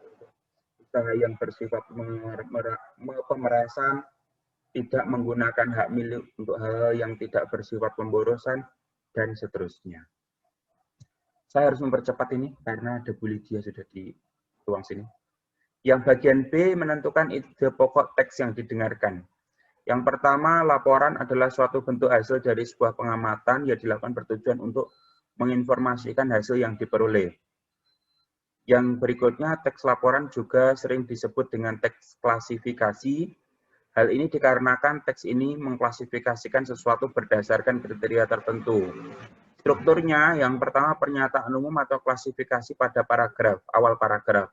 usaha yang bersifat pemerasan, tidak menggunakan hak milik untuk hal yang tidak bersifat pemborosan, dan seterusnya. Saya harus mempercepat ini karena ada Bu Lydia sudah di ruang sini. Yang bagian B menentukan ide pokok teks yang didengarkan. Yang pertama, laporan adalah suatu bentuk hasil dari sebuah pengamatan yang dilakukan bertujuan untuk menginformasikan hasil yang diperoleh. Yang berikutnya, teks laporan juga sering disebut dengan teks klasifikasi. Hal ini dikarenakan teks ini mengklasifikasikan sesuatu berdasarkan kriteria tertentu. Strukturnya, yang pertama pernyataan umum atau klasifikasi pada paragraf, awal paragraf.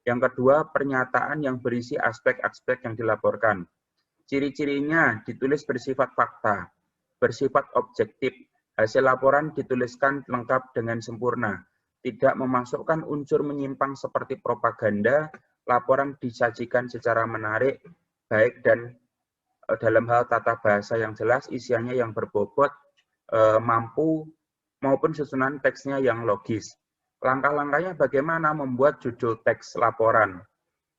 Yang kedua, pernyataan yang berisi aspek-aspek yang dilaporkan. Ciri-cirinya ditulis bersifat fakta, bersifat objektif. Hasil laporan dituliskan lengkap dengan sempurna. Tidak memasukkan unsur menyimpang seperti propaganda, laporan disajikan secara menarik, baik dan dalam hal tata bahasa yang jelas, isiannya yang berbobot, mampu, maupun susunan teksnya yang logis. Langkah-langkahnya bagaimana membuat judul teks laporan.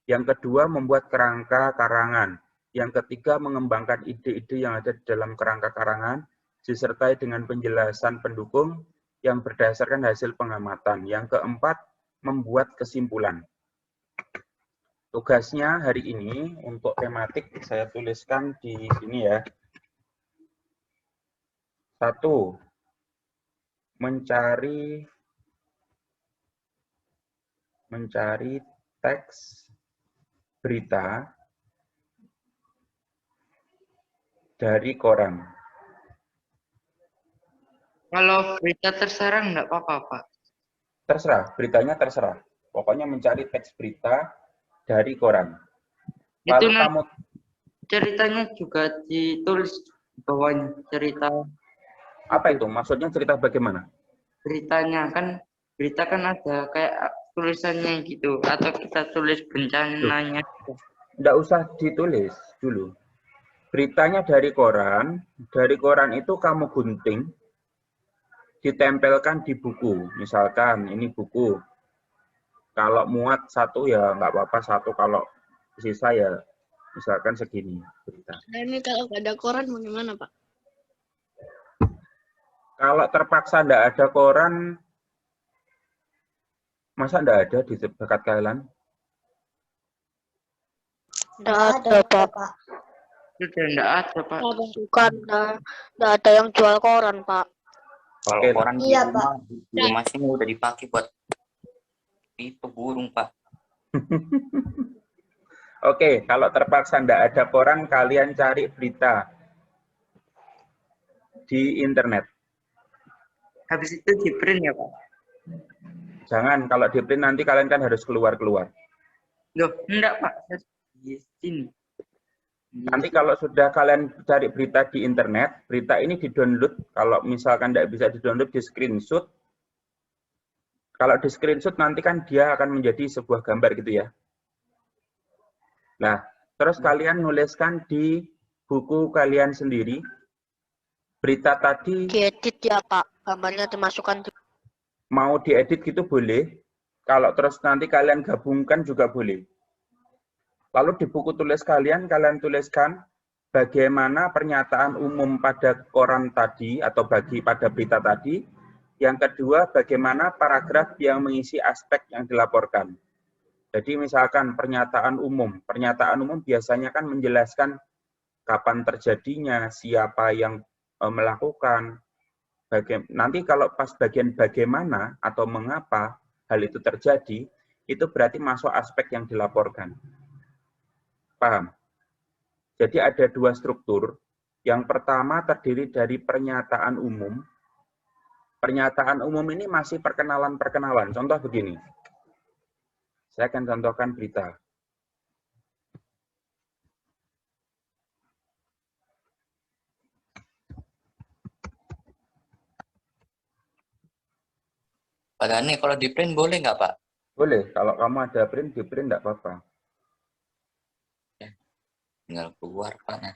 Yang kedua, membuat kerangka karangan. Yang ketiga, mengembangkan ide-ide yang ada di dalam kerangka karangan, disertai dengan penjelasan pendukung yang berdasarkan hasil pengamatan. Yang keempat, membuat kesimpulan. Tugasnya hari ini untuk tematik saya tuliskan di sini ya. 1. Mencari teks berita dari koran. Kalau berita terserah enggak apa-apa, Pak. Terserah, beritanya terserah. Pokoknya mencari teks berita dari koran. Itu Lalu kamu ceritanya juga ditulis di bawahnya, cerita apa itu? Maksudnya cerita bagaimana? beritanya kan, berita kan ada kayak tulisannya gitu, atau kita tulis bencananya. Nggak usah ditulis dulu. Beritanya dari koran itu kamu gunting, ditempelkan di buku. Misalkan ini buku, kalau muat satu ya nggak apa-apa satu, kalau sisa ya misalkan segini berita. Nah, ini kalau nggak ada koran bagaimana, Pak? Kalau terpaksa nggak ada koran, masa nggak ada di dekat kalian? Nggak ada, Pak. Sudah enggak ada, Pak. Bukan, nggak ada yang jual koran, Pak. Kalau Oke, koran di Iya, rumah, di rumah sini udah dipakai buat itu burung, Pak. Oke, kalau terpaksa nggak ada koran, kalian cari berita di internet. Habis itu di print ya, Pak? Jangan, kalau di print nanti kalian kan harus keluar-keluar. Loh, enggak, Pak. Di sini. Nanti kalau sudah kalian cari berita di internet, berita ini di-download. Kalau misalkan tidak bisa di-download, di-screenshot. Kalau di-screenshot nanti kan dia akan menjadi sebuah gambar gitu ya. Nah, terus kalian nuliskan di buku kalian sendiri. Berita tadi Diedit ya, Pak. Gambarnya dimasukkan di... mau diedit gitu boleh. Kalau terus nanti kalian gabungkan juga boleh. Lalu di buku tulis kalian tuliskan bagaimana pernyataan umum pada koran tadi atau pada berita tadi. Yang kedua, bagaimana paragraf yang mengisi aspek yang dilaporkan. Jadi misalkan pernyataan umum. Pernyataan umum biasanya kan menjelaskan kapan terjadinya, siapa yang melakukan. Nanti kalau pas bagian bagaimana atau mengapa hal itu terjadi, itu berarti masuk aspek yang dilaporkan. Paham? Jadi ada dua struktur. Yang pertama terdiri dari pernyataan umum. Pernyataan umum ini masih perkenalan-perkenalan. Contoh begini. Saya akan contohkan berita. Pak Gani, kalau di print boleh nggak, Pak? Boleh, kalau kamu ada print, di print enggak apa-apa. Tinggal keluar, Pak. Nah.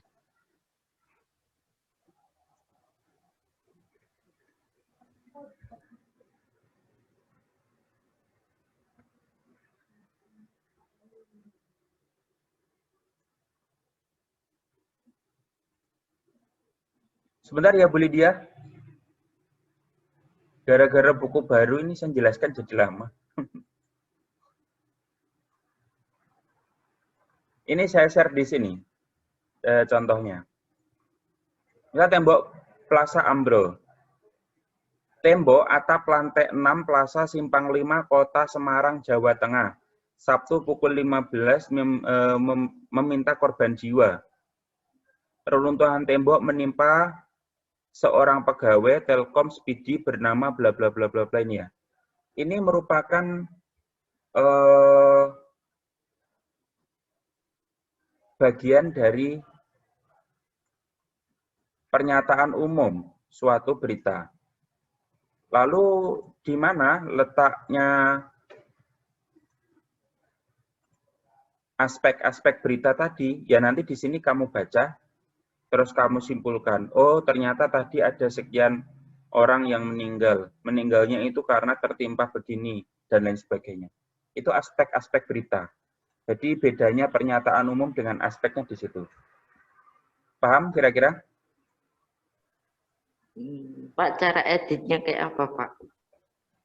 Sebentar ya Bu Lydia. Gara-gara buku baru ini saya jelaskan jadi lama. Ini saya share di sini. Contohnya. Ini tembok Plaza Ambro. Tembok atap lantai 6 Plaza Simpang 5 Kota Semarang, Jawa Tengah. Sabtu pukul 15 meminta korban jiwa. Reruntuhan tembok menimpa seorang pegawai Telkom Speedy bernama bla bla bla bla bla ini ya. Ini merupakan bagian dari pernyataan umum suatu berita. Lalu di mana letaknya aspek-aspek berita tadi? Ya nanti di sini kamu baca, terus kamu simpulkan, oh ternyata tadi ada sekian orang yang meninggal. Meninggalnya itu karena tertimpa begini, dan lain sebagainya. Itu aspek-aspek berita. Jadi bedanya pernyataan umum dengan aspeknya di situ. Paham kira-kira? Pak, cara editnya kayak apa, Pak?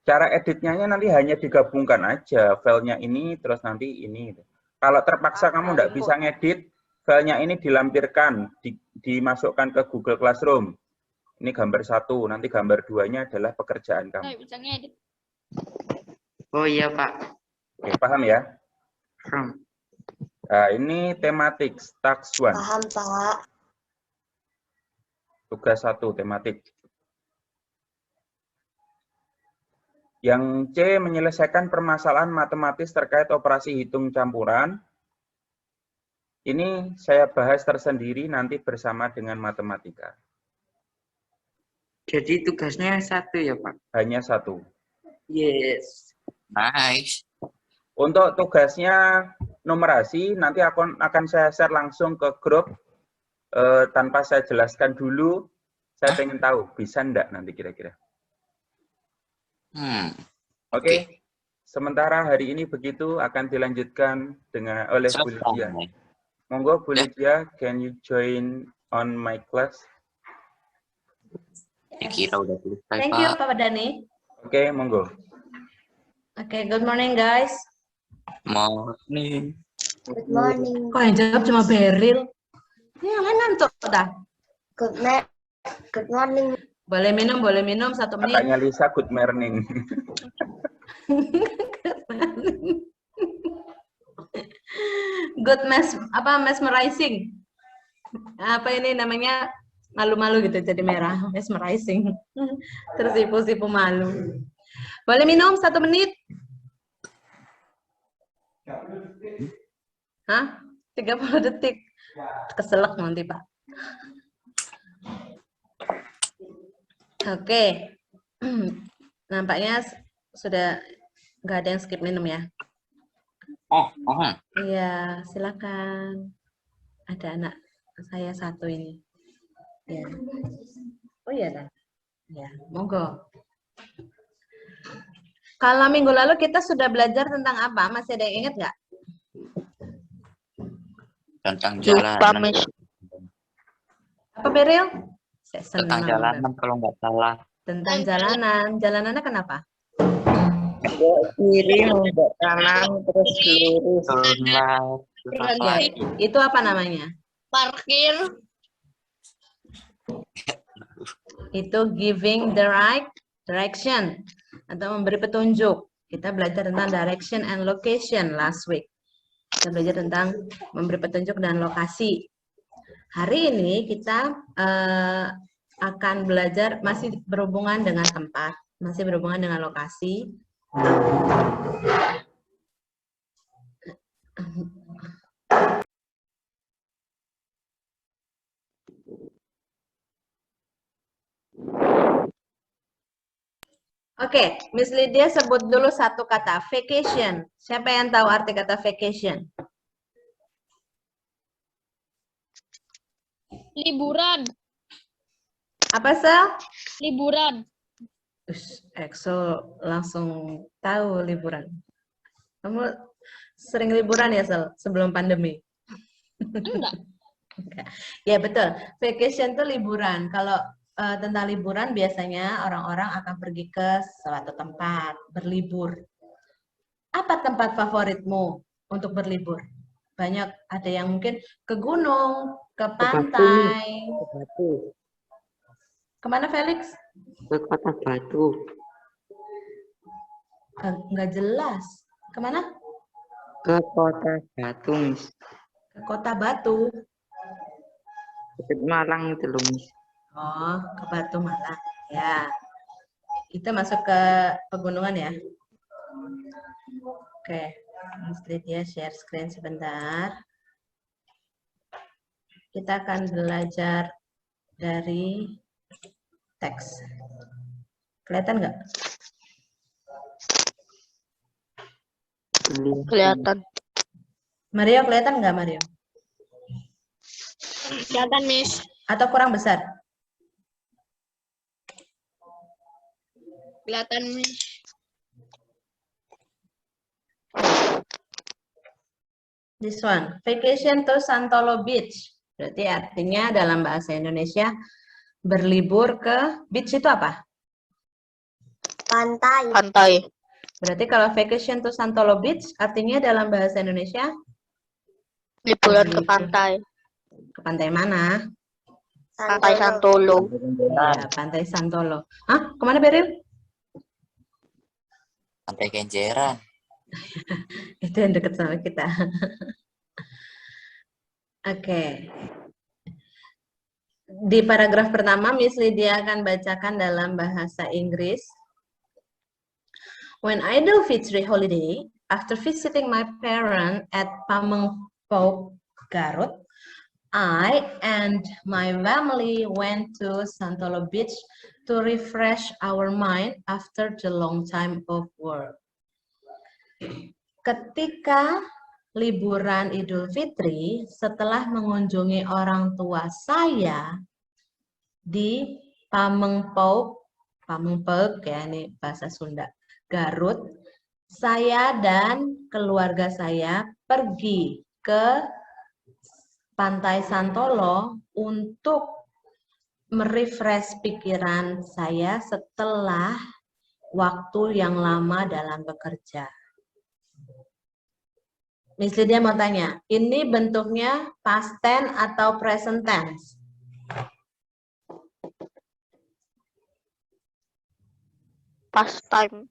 Cara editnya nanti hanya digabungkan aja. Filenya ini, terus nanti ini. Kalau terpaksa kamu nggak bisa ngedit, filenya ini dilampirkan, dimasukkan ke Google Classroom. Ini gambar 1, nanti gambar 2-nya adalah pekerjaan kamu. Bisa ngedit. Oh iya, Pak. Oke, paham ya? Paham. Nah, ini tematik, task 1. Paham, Pak. Tugas 1, tematik. Yang C, menyelesaikan permasalahan matematis terkait operasi hitung campuran. Ini saya bahas tersendiri nanti bersama dengan matematika. Jadi tugasnya satu ya, Pak? Hanya satu. Yes. Nice. Untuk tugasnya numerasi, nanti akan saya share langsung ke grup. Tanpa saya jelaskan dulu, saya pengen tahu, bisa enggak nanti kira-kira. Oke. Sementara hari ini begitu, akan dilanjutkan oleh Bu Lydia. Monggo Bu Lydia, can you join on my class? Kira udah selesai, Thank you, Pak Dani. Oke, monggo. Oke, good morning guys. Morning. Good morning. Kok yang jawab cuma Beril? Ini yang lain ngantuk dah. Good morning. Boleh minum 1 menit. Katanya Lisa, good morning. Good mesmerizing. Apa ini namanya? Malu-malu gitu jadi merah, mesmerizing. Tersipu-sipu malu. Boleh minum 1 menit? Hah? 30 detik. Keselak nanti, Pak. Oke. Nampaknya sudah nggak ada yang skip minum ya. Iya, silakan. Ada anak saya satu ini. Ya. Oh iya, Dan. Ya, monggo. Kalau minggu lalu kita sudah belajar tentang apa? Masih ada yang ingat nggak? Tentang jalanan. Apa, Beril? Tentang jalanan kalau nggak salah. Tentang jalanan. Jalanannya kenapa? Kiri, menghadap kanan, terus lurus. Ya, itu apa namanya? Parkir. Itu giving the right direction atau memberi petunjuk. Kita belajar tentang direction and location last week. Kita belajar tentang memberi petunjuk dan lokasi. Hari ini kita akan belajar masih berhubungan dengan tempat, masih berhubungan dengan lokasi. Oke, Miss Lydia sebut dulu satu kata, vacation. Siapa yang tahu arti kata vacation? Liburan. Apa, Sel? Liburan. Exo langsung tahu liburan. Kamu sering liburan ya, Sel, sebelum pandemi? Enggak. Ya, betul. Vacation itu liburan. Kalau tentang liburan biasanya orang-orang akan pergi ke suatu tempat, berlibur. Apa tempat favoritmu untuk berlibur? Banyak, ada yang mungkin ke gunung, ke pantai. Ke Batu. Kemana, Felix? Ke Kota Batu. Nggak jelas. Kemana? Ke Kota Batu, Miss. Ke Kota Batu. Ke Malang itu loh, Miss. Oh, ke Batu Malang. Ya. Kita masuk ke pegunungan ya. Oke. Mas Lydia share screen sebentar. Kita akan belajar dari teks. Kelihatan nggak? Kelihatan. Mario, kelihatan nggak, Mario? Kelihatan, Miss. Atau kurang besar? Kelihatan, Miss. This one, vacation to Santolo Beach. Berarti artinya dalam bahasa Indonesia berlibur ke beach itu apa? Pantai. Pantai. Berarti kalau vacation to Santolo Beach artinya dalam bahasa Indonesia Liburan ke pantai. ke pantai mana? Pantai Santolo. Ya, pantai Santolo. Hah? Kemana, Beril? Pantai Kenjeran. Itu yang dekat sama kita. Oke. Di paragraf pertama, Miss Lydia akan bacakan dalam bahasa Inggris. When Idul Fitri holiday, after visiting my parents at Pamengpeuk Garut. I and my family went to Santolo Beach to refresh our mind after the long time of work. Ketika liburan Idul Fitri, setelah mengunjungi orang tua saya di Pamengpeuk ya, ini bahasa Sunda, Garut, saya dan keluarga saya pergi ke Pantai Santolo untuk merefresh pikiran saya setelah waktu yang lama dalam bekerja. Miss Lydia mau tanya, ini bentuknya past tense atau present tense? Past time.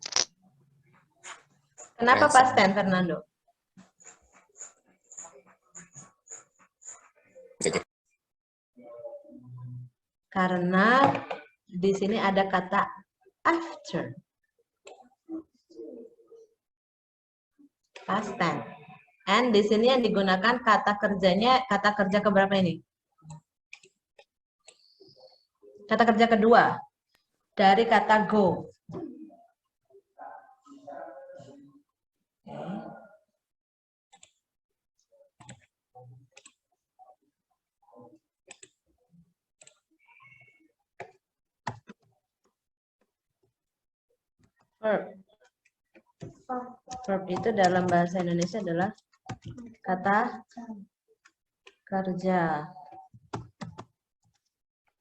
Kenapa past tense, Fernando? Karena di sini ada kata after. Past tense. And di sini yang digunakan kata kerjanya, kata kerja keberapa ini? Kata kerja kedua dari kata go. Verb. Verb itu dalam bahasa Indonesia adalah kata kerja.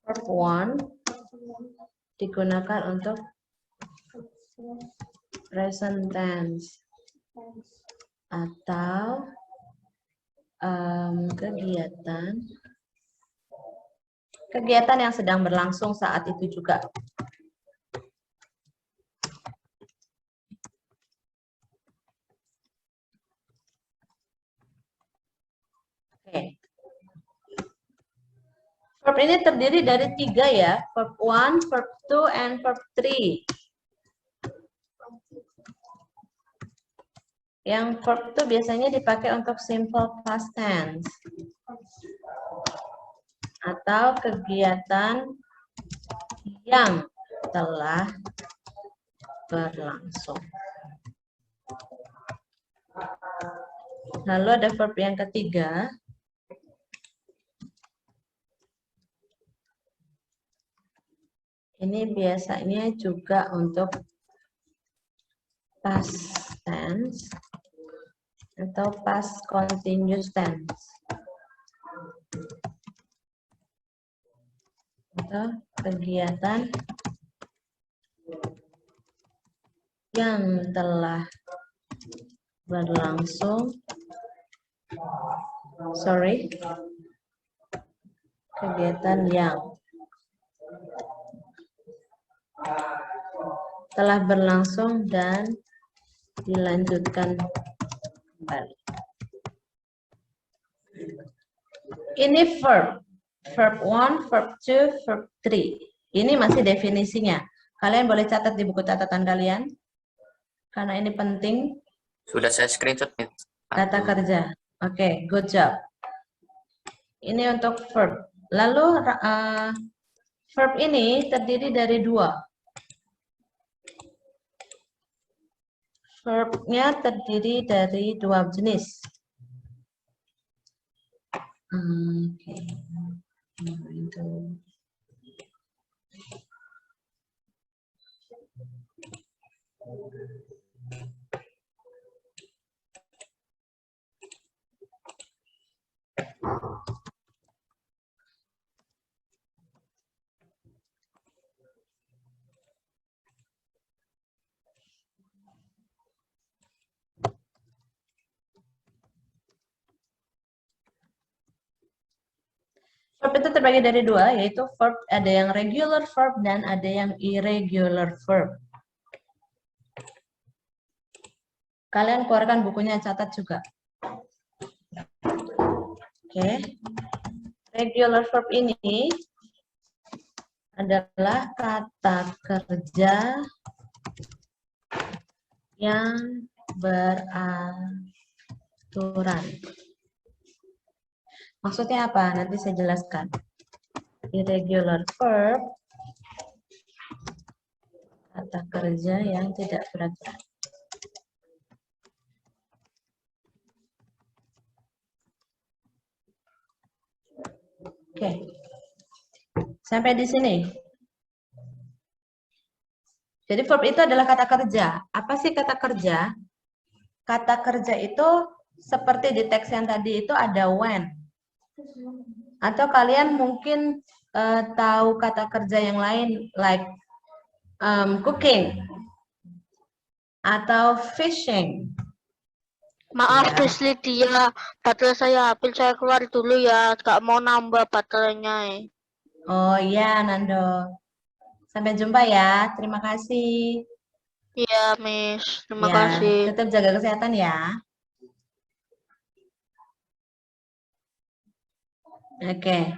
Verb one digunakan untuk present tense atau kegiatan yang sedang berlangsung saat itu juga. Oke. Verb ini terdiri dari 3 ya, verb 1, verb 2, and verb 3. Yang verb itu biasanya dipakai untuk simple past tense atau kegiatan yang telah berlangsung. Lalu ada verb yang ketiga. Ini biasanya juga untuk past tense atau past continuous tense. Atau kegiatan yang telah berlangsung. Kegiatan yang telah berlangsung dan dilanjutkan kembali. Ini verb. Verb 1, verb 2, verb 3. Ini masih definisinya. Kalian boleh catat di buku catatan kalian. Karena ini penting. Sudah saya screenshot. Kata kerja. Oke, good job. Ini untuk verb. Lalu verb ini terdiri dari 2. Verbnya terdiri dari 2 jenis. Verb itu terbagi dari 2, yaitu verb ada yang regular verb dan ada yang irregular verb. Kalian keluarkan bukunya, catat juga. Oke. Regular verb ini adalah kata kerja yang beraturan. Maksudnya apa? Nanti saya jelaskan. Irregular verb, kata kerja yang tidak beraturan. Oke. Sampai di sini. Jadi verb itu adalah kata kerja. Apa sih kata kerja? Kata kerja itu seperti di teks yang tadi itu ada when. Atau kalian mungkin tahu kata kerja yang lain like cooking atau fishing. Maaf, Ya. Miss Lydia, baterai saya habis, saya keluar dulu ya, gak mau nambah baterainya. Oh iya, Nando. Sampai jumpa ya. Terima kasih. Iya, Miss, terima Ya, kasih. tetap jaga kesehatan ya. Oke.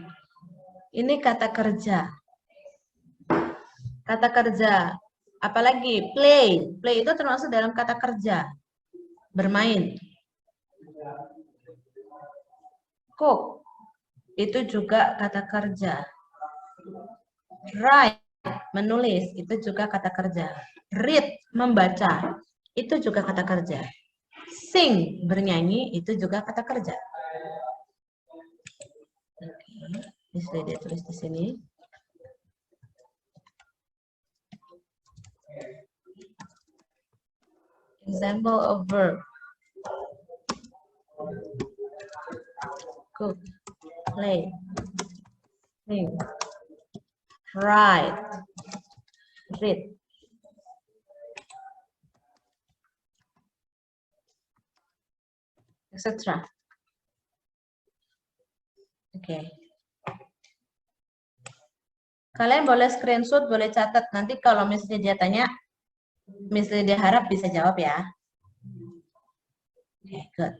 Ini kata kerja. Kata kerja. Apalagi play. Play itu termasuk dalam kata kerja. Bermain. Cook. Itu juga kata kerja. Write. Menulis. Itu juga kata kerja. Read. Membaca. Itu juga kata kerja. Sing. Bernyanyi. Itu juga kata kerja. Oke. Bisa dia tulis di sini. Example of verb. Cook, play, sing, write, read. Etc. Oke. Kalian boleh screenshot, boleh catat. Nanti kalau misalnya dia tanya, misalnya dia harap bisa jawab ya. Oke, good.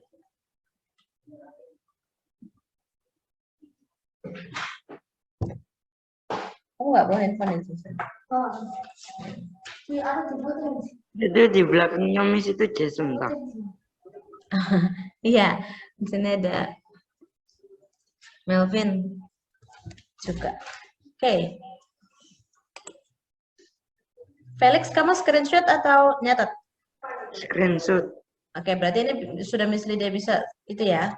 Kamu nggak bawa handphone itu? Itu di belakangnya Miss itu Jason tak? Iya, di sini ada Melvin juga. Oke. Felix, kamu screenshot atau nyatet? Screenshot. Oke, berarti ini sudah Miss Lydia bisa itu ya.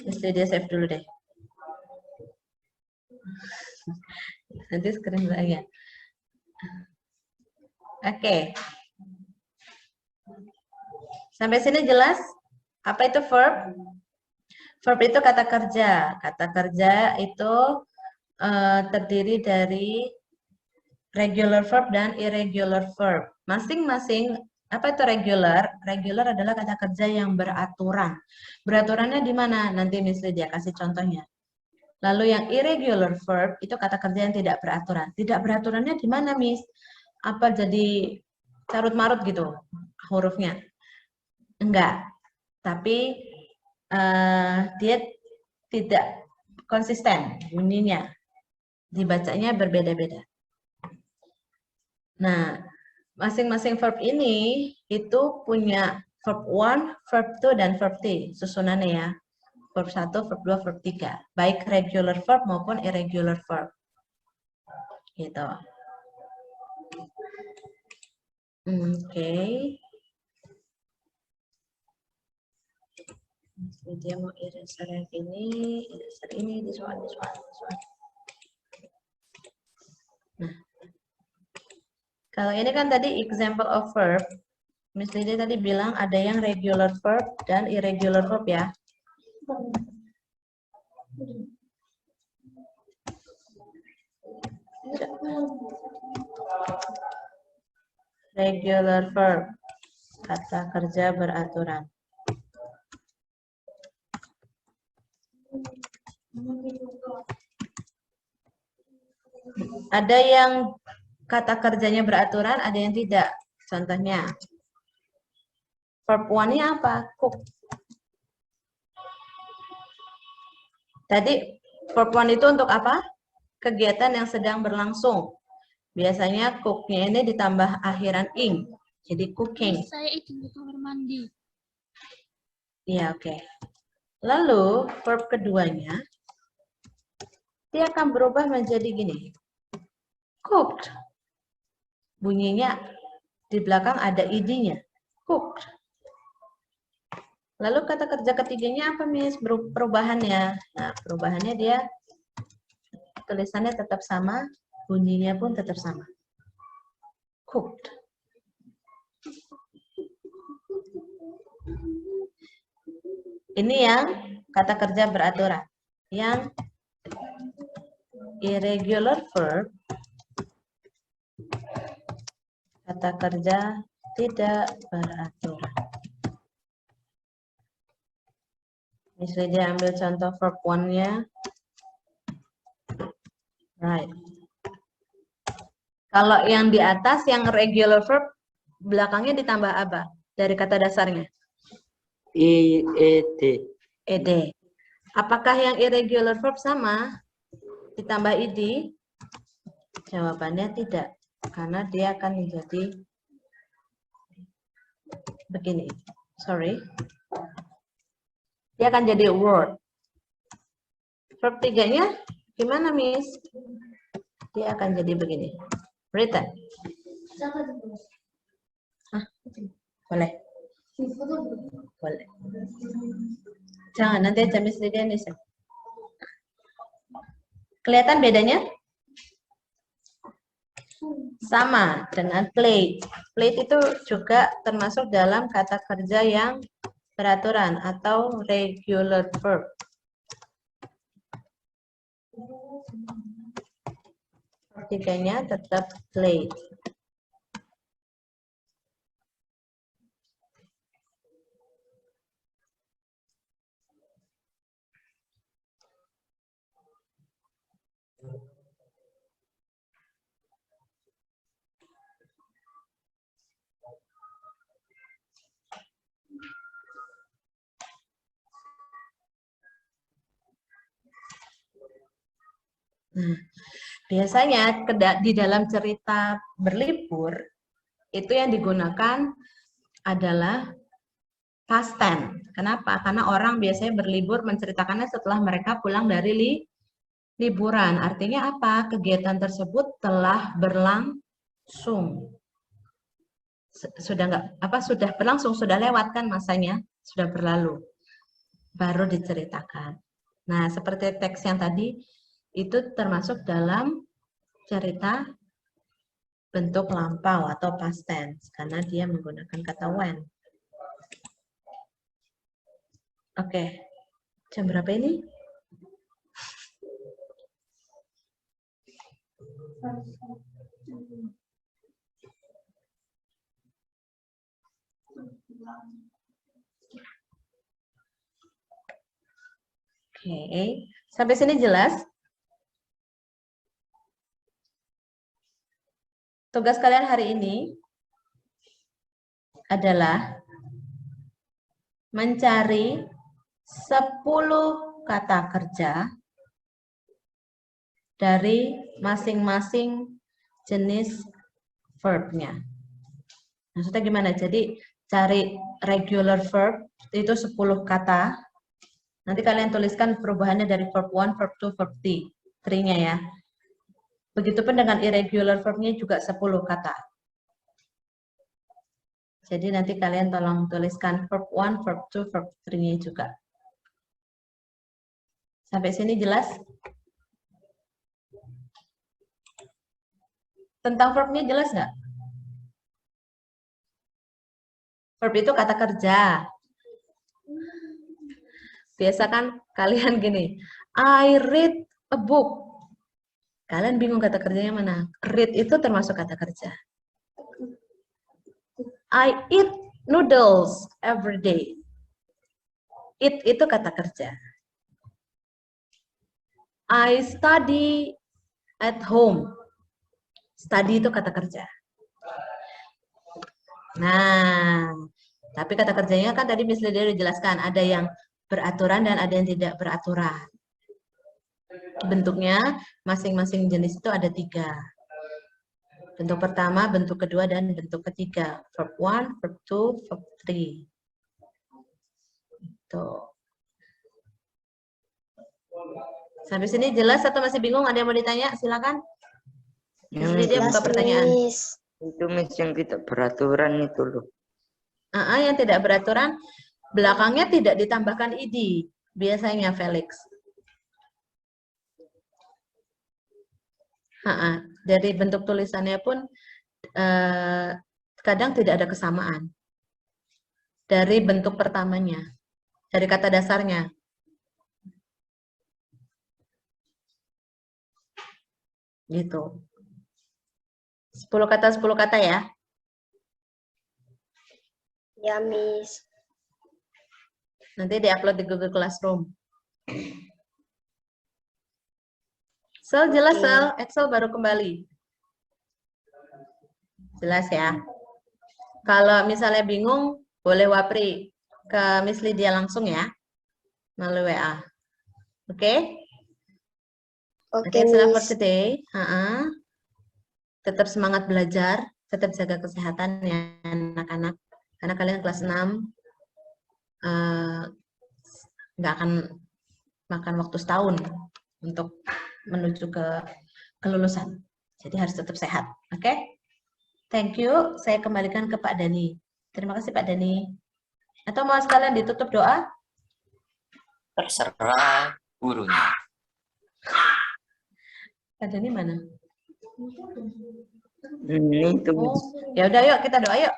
Miss Lydia save dulu deh. Nanti screen lagi. Oke. Sampai sini jelas? Apa itu verb? Verb itu kata kerja. Kata kerja itu terdiri dari regular verb dan irregular verb. Masing-masing, apa itu regular? Regular adalah kata kerja yang beraturan. Beraturannya di mana? Nanti Miss Lydia kasih contohnya. Lalu yang irregular verb itu kata kerja yang tidak beraturan. Tidak beraturannya di mana, Miss? Apa jadi carut-marut gitu hurufnya? Enggak. Tapi dia tidak konsisten bunyinya. Dibacanya berbeda-beda. Nah, masing-masing verb ini itu punya verb 1, verb 2, dan verb 3. Susunannya ya. Verb 1, verb 2, verb 3. Baik regular verb maupun irregular verb. Gitu. Oke. Dia mau eraser yang ini, eraser ini, this one. Nah, kalau ini kan tadi example of verb, Miss Lydia tadi bilang ada yang regular verb dan irregular verb ya. Regular verb, kata kerja beraturan. Ada yang kata kerjanya beraturan, ada yang tidak. Contohnya, verb 1-nya apa? Cook. Tadi verb 1 itu untuk apa? Kegiatan yang sedang berlangsung. Biasanya cook-nya ini ditambah akhiran ing. Jadi cooking. Saya izin ke kamar mandi. Iya, oke. Lalu, verb keduanya, dia akan berubah menjadi gini. Cooked. Bunyinya di belakang ada id-nya. Cooked. Lalu kata kerja ketiganya apa, Miss? Perubahannya. Nah, perubahannya dia tulisannya tetap sama, bunyinya pun tetap sama. Cooked. Ini yang kata kerja beraturan. Yang irregular verb, kata kerja tidak beraturan. Misalnya ambil contoh verb 1-nya. Right. Kalau yang di atas, yang regular verb, belakangnya ditambah apa? Dari kata dasarnya? ed. Ed. Apakah yang irregular verb sama? Ditambah id? Jawabannya tidak. Karena dia akan menjadi begini. Sorry. Dia akan jadi word. Verb 3-nya gimana, Miss? Dia akan jadi begini. Written. Hah? Boleh. Boleh. Jangan, nanti aja Miss Lydia nih. Kelihatan bedanya? Sama dengan plate. Plate itu juga termasuk dalam kata kerja yang beraturan atau regular verb. Tiganya tetap plate. Nah, biasanya di dalam cerita berlibur, itu yang digunakan adalah past tense. Kenapa? Karena orang biasanya berlibur menceritakannya setelah mereka pulang dari liburan. Artinya apa? Kegiatan tersebut telah berlangsung. Sudah berlangsung, sudah lewat kan masanya, sudah berlalu. Baru diceritakan. Nah, seperti teks yang tadi, itu termasuk dalam cerita bentuk lampau atau past tense karena dia menggunakan kata when. Oke. Jam berapa ini? Oke. Sampai sini jelas? Tugas kalian hari ini adalah mencari 10 kata kerja dari masing-masing jenis verbnya. Maksudnya gimana? Jadi cari regular verb itu 10 kata. Nanti kalian tuliskan perubahannya dari verb 1, verb 2, verb 3-nya ya. Begitupun dengan irregular verb-nya juga 10 kata. Jadi nanti kalian tolong tuliskan verb 1, verb 2, verb 3-nya juga. Sampai sini jelas? Tentang verb-nya jelas nggak? Verb itu kata kerja. Biasa kan kalian gini, I read a book. Kalian bingung kata kerjanya mana? Read itu termasuk kata kerja. I eat noodles every day. Eat itu kata kerja. I study at home. Study itu kata kerja. Nah, tapi kata kerjanya kan tadi Miss Lydia sudah jelaskan. Ada yang beraturan dan ada yang tidak beraturan. Bentuknya masing-masing jenis itu ada 3. Bentuk pertama, bentuk kedua, dan bentuk ketiga. Verb 1, verb 2, verb 3. Tuh. Sampai sini jelas atau masih bingung? Ada yang mau ditanya? Silakan. Jadi dia buka pertanyaan. Itu Miss yang tidak beraturan itu loh. Yang tidak beraturan, belakangnya tidak ditambahkan id. Biasanya Felix. Dari bentuk tulisannya pun kadang tidak ada kesamaan. Dari bentuk pertamanya, dari kata dasarnya. Gitu. 10 kata ya. Ya, Miss. Nanti diupload di Google Classroom. Sel, jelas Sel? Excel baru kembali. Jelas ya. Kalau misalnya bingung, boleh wapri ke Miss Lydia langsung ya. Melalui WA. Oke? Oke, Enough for Miss. today. Tetap semangat belajar, tetap jaga kesehatan ya anak-anak. Karena kalian kelas 6 nggak akan makan waktu setahun untuk menuju ke kelulusan. Jadi harus tetap sehat. Oke? Thank you. Saya kembalikan ke Pak Dani. Terima kasih Pak Dani. Atau mau sekalian ditutup doa? Terserah gurunya. Pak Dani mana? Ini itu. Oh, ya udah yuk kita doa yuk.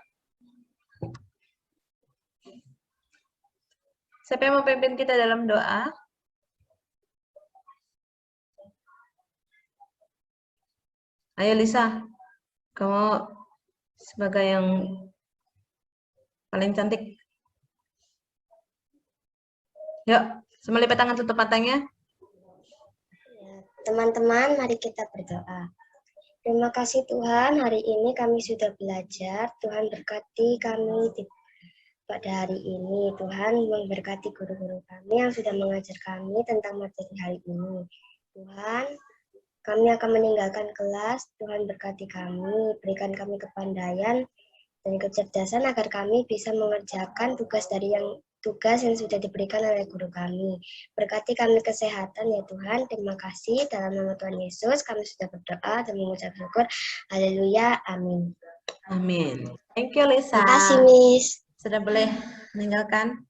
Siapa yang mau pimpin kita dalam doa? Ayo Lisa, kamu sebagai yang paling cantik. Yuk, semua lipat tangan, tutup matanya. Teman-teman, mari kita berdoa. Terima kasih Tuhan, hari ini kami sudah belajar. Tuhan berkati kami pada hari ini. Tuhan memberkati guru-guru kami yang sudah mengajar kami tentang materi hari ini. Tuhan, kami akan meninggalkan kelas. Tuhan berkati kami, berikan kami kepandaian dan kecerdasan agar kami bisa mengerjakan tugas yang sudah diberikan oleh guru kami. Berkati kami kesehatan ya Tuhan. Terima kasih. Dalam nama Tuhan Yesus kami sudah berdoa dan mengucap syukur. Haleluya. Amin. Amin. Thank you Lisa. Terima kasih Miss. Sudah boleh meninggalkan.